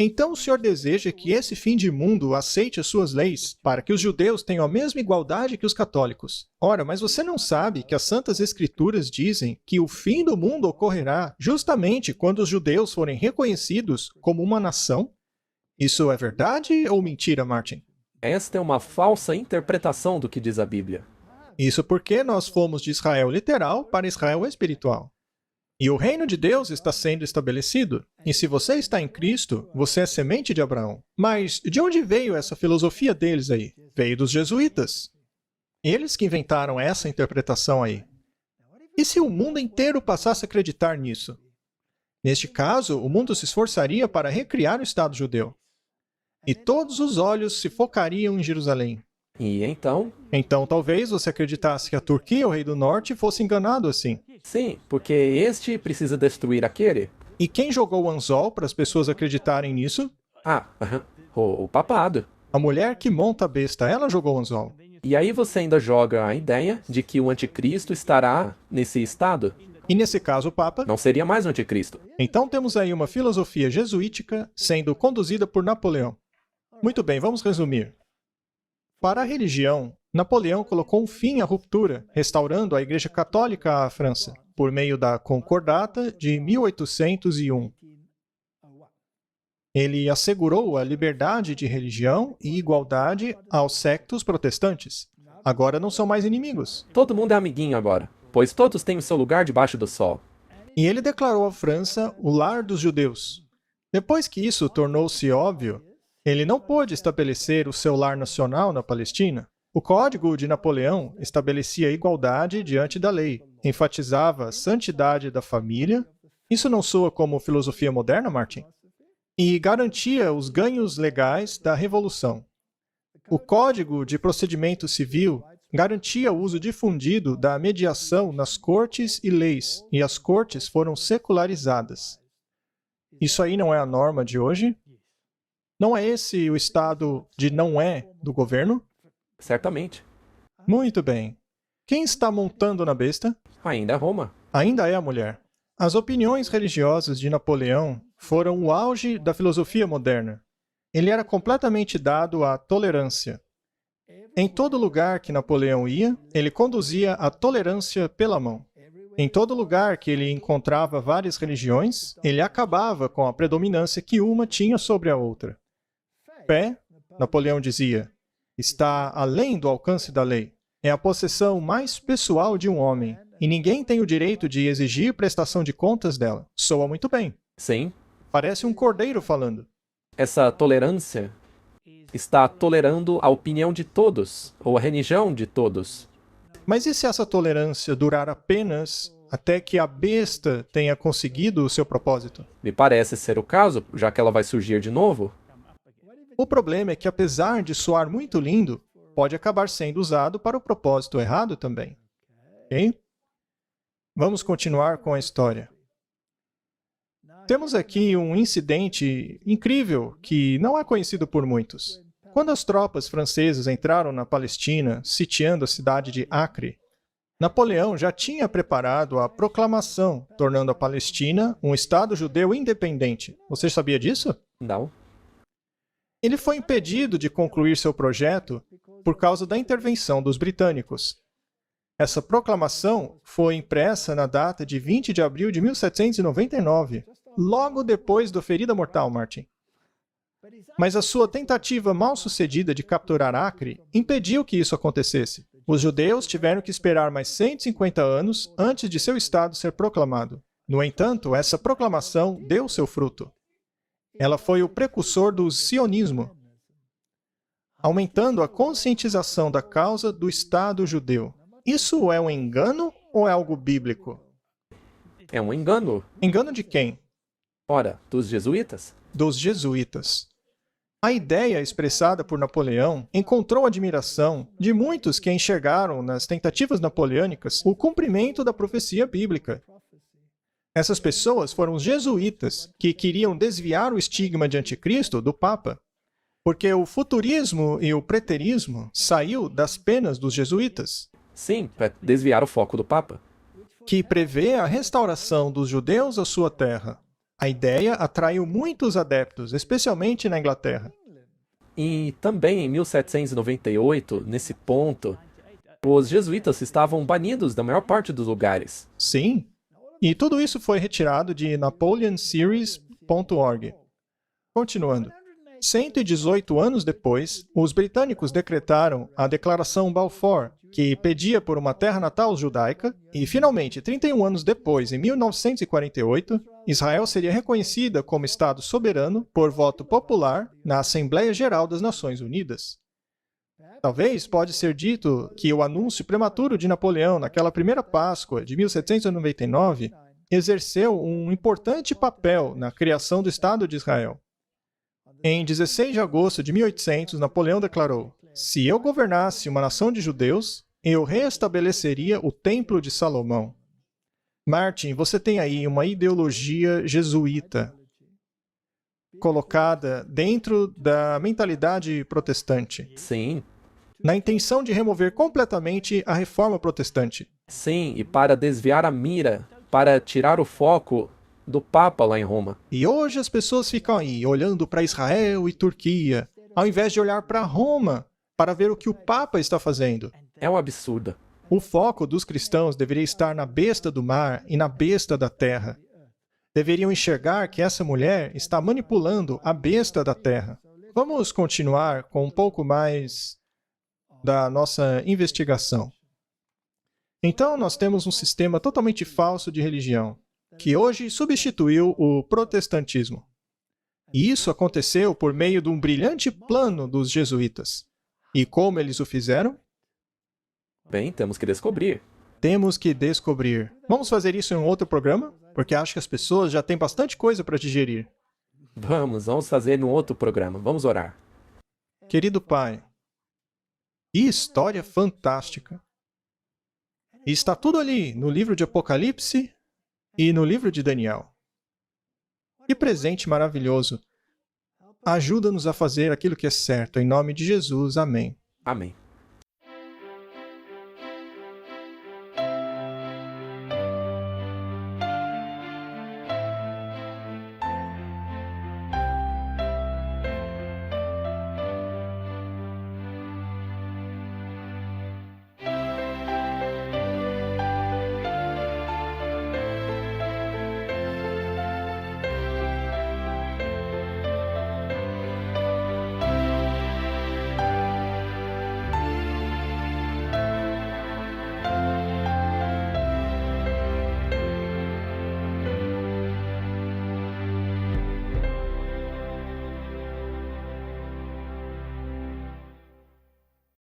então o senhor deseja que esse fim de mundo aceite as suas leis, para que os judeus tenham a mesma igualdade que os católicos. Ora, mas você não sabe que as Santas Escrituras dizem que o fim do mundo ocorrerá justamente quando os judeus forem reconhecidos como uma nação? Isso é verdade ou mentira, Martin? Esta é uma falsa interpretação do que diz a Bíblia. Isso porque nós fomos de Israel literal para Israel espiritual. E o reino de Deus está sendo estabelecido. E se você está em Cristo, você é semente de Abraão. Mas de onde veio essa filosofia deles aí? Veio dos jesuítas. Eles que inventaram essa interpretação aí. E se o mundo inteiro passasse a acreditar nisso? Neste caso, o mundo se esforçaria para recriar o Estado judeu. E todos os olhos se focariam em Jerusalém. E então? Então talvez você acreditasse que a Turquia, o rei do norte, fosse enganado assim. Sim, porque este precisa destruir aquele. E quem jogou o anzol para as pessoas acreditarem nisso? O papado. A mulher que monta a besta, ela jogou o anzol. E aí você ainda joga a ideia de que o anticristo estará nesse estado. E nesse caso o Papa? Não seria mais o anticristo. Então temos aí uma filosofia jesuítica sendo conduzida por Napoleão. Muito bem, vamos resumir. Para a religião, Napoleão colocou um fim à ruptura, restaurando a Igreja Católica à França, por meio da Concordata de 1801. Ele assegurou a liberdade de religião e igualdade aos sectos protestantes. Agora não são mais inimigos. Todo mundo é amiguinho agora, pois todos têm o seu lugar debaixo do sol. E ele declarou a França o lar dos judeus. Depois que isso tornou-se óbvio, ele não pôde estabelecer o seu lar nacional na Palestina. O Código de Napoleão estabelecia a igualdade diante da lei, enfatizava a santidade da família. Isso não soa como filosofia moderna, Martin? E garantia os ganhos legais da Revolução. O Código de Procedimento Civil garantia o uso difundido da mediação nas cortes e leis, e as cortes foram secularizadas. Isso aí não é a norma de hoje? Não é esse o estado de não é do governo? Certamente. Muito bem. Quem está montando na besta? Ainda é Roma. Ainda é a mulher. As opiniões religiosas de Napoleão foram o auge da filosofia moderna. Ele era completamente dado à tolerância. Em todo lugar que Napoleão ia, ele conduzia a tolerância pela mão. Em todo lugar que ele encontrava várias religiões, ele acabava com a predominância que uma tinha sobre a outra. Fé, Napoleão dizia, está além do alcance da lei. É a possessão mais pessoal de um homem, e ninguém tem o direito de exigir prestação de contas dela. Soa muito bem. Sim. Parece um cordeiro falando. Essa tolerância está tolerando a opinião de todos, ou a religião de todos. Mas e se essa tolerância durar apenas até que a besta tenha conseguido o seu propósito? Me parece ser o caso, já que ela vai surgir de novo. O problema é que, apesar de soar muito lindo, pode acabar sendo usado para o propósito errado também. Ok? Vamos continuar com a história. Temos aqui um incidente incrível que não é conhecido por muitos. Quando as tropas francesas entraram na Palestina, sitiando a cidade de Acre, Napoleão já tinha preparado a proclamação, tornando a Palestina um Estado judeu independente. Você sabia disso? Não. Ele foi impedido de concluir seu projeto por causa da intervenção dos britânicos. Essa proclamação foi impressa na data de 20 de abril de 1799, logo depois da ferida mortal, Martin. Mas a sua tentativa mal-sucedida de capturar Acre impediu que isso acontecesse. Os judeus tiveram que esperar mais 150 anos antes de seu estado ser proclamado. No entanto, essa proclamação deu seu fruto. Ela foi o precursor do sionismo. aumentando a conscientização da causa do Estado judeu. Isso é um engano ou é algo bíblico? É um engano. Engano de quem? Ora, dos jesuítas? Dos jesuítas. A ideia expressada por Napoleão encontrou admiração de muitos que enxergaram nas tentativas napoleônicas o cumprimento da profecia bíblica. Essas pessoas foram os jesuítas que queriam desviar o estigma de anticristo do Papa, porque o futurismo e o preterismo saiu das penas dos jesuítas, Sim, para desviar o foco do Papa. que prevê a restauração dos judeus à sua terra. A ideia atraiu muitos adeptos, especialmente na Inglaterra. E também em 1798, nesse ponto, os jesuítas estavam banidos da maior parte dos lugares. Sim, e tudo isso foi retirado de napoleonseries.org. Continuando. 118 anos depois, os britânicos decretaram a Declaração Balfour, que pedia por uma terra natal judaica, e finalmente, 31 anos depois, em 1948, Israel seria reconhecida como Estado soberano por voto popular na Assembleia Geral das Nações Unidas. Talvez pode ser dito que o anúncio prematuro de Napoleão naquela primeira Páscoa de 1799 exerceu um importante papel na criação do Estado de Israel. Em 16 de agosto de 1800, Napoleão declarou: "Se eu governasse uma nação de judeus, eu restabeleceria o Templo de Salomão." Martin, você tem aí uma ideologia jesuíta colocada dentro da mentalidade protestante, Sim, na intenção de remover completamente a reforma protestante. sim, e para desviar a mira, para tirar o foco do Papa lá em Roma. E hoje as pessoas ficam aí olhando para Israel e Turquia, ao invés de olhar para Roma, para ver o que o Papa está fazendo. É um absurdo. O foco dos cristãos deveria estar na besta do mar e na besta da terra. Deveriam enxergar que essa mulher está manipulando a besta da terra. Vamos continuar com um pouco mais da nossa investigação. Então, nós temos um sistema totalmente falso de religião, que hoje substituiu o protestantismo. E isso aconteceu por meio de um brilhante plano dos jesuítas. E como eles o fizeram? Bem, temos que descobrir. Temos que descobrir. Vamos fazer isso em um outro programa? Porque acho que as pessoas já têm bastante coisa para digerir. Vamos fazer num outro programa. Vamos orar. Querido Pai, que história fantástica! E está tudo ali no livro de Apocalipse e no livro de Daniel. Que presente maravilhoso! Ajuda-nos a fazer aquilo que é certo, em nome de Jesus. Amém. Amém.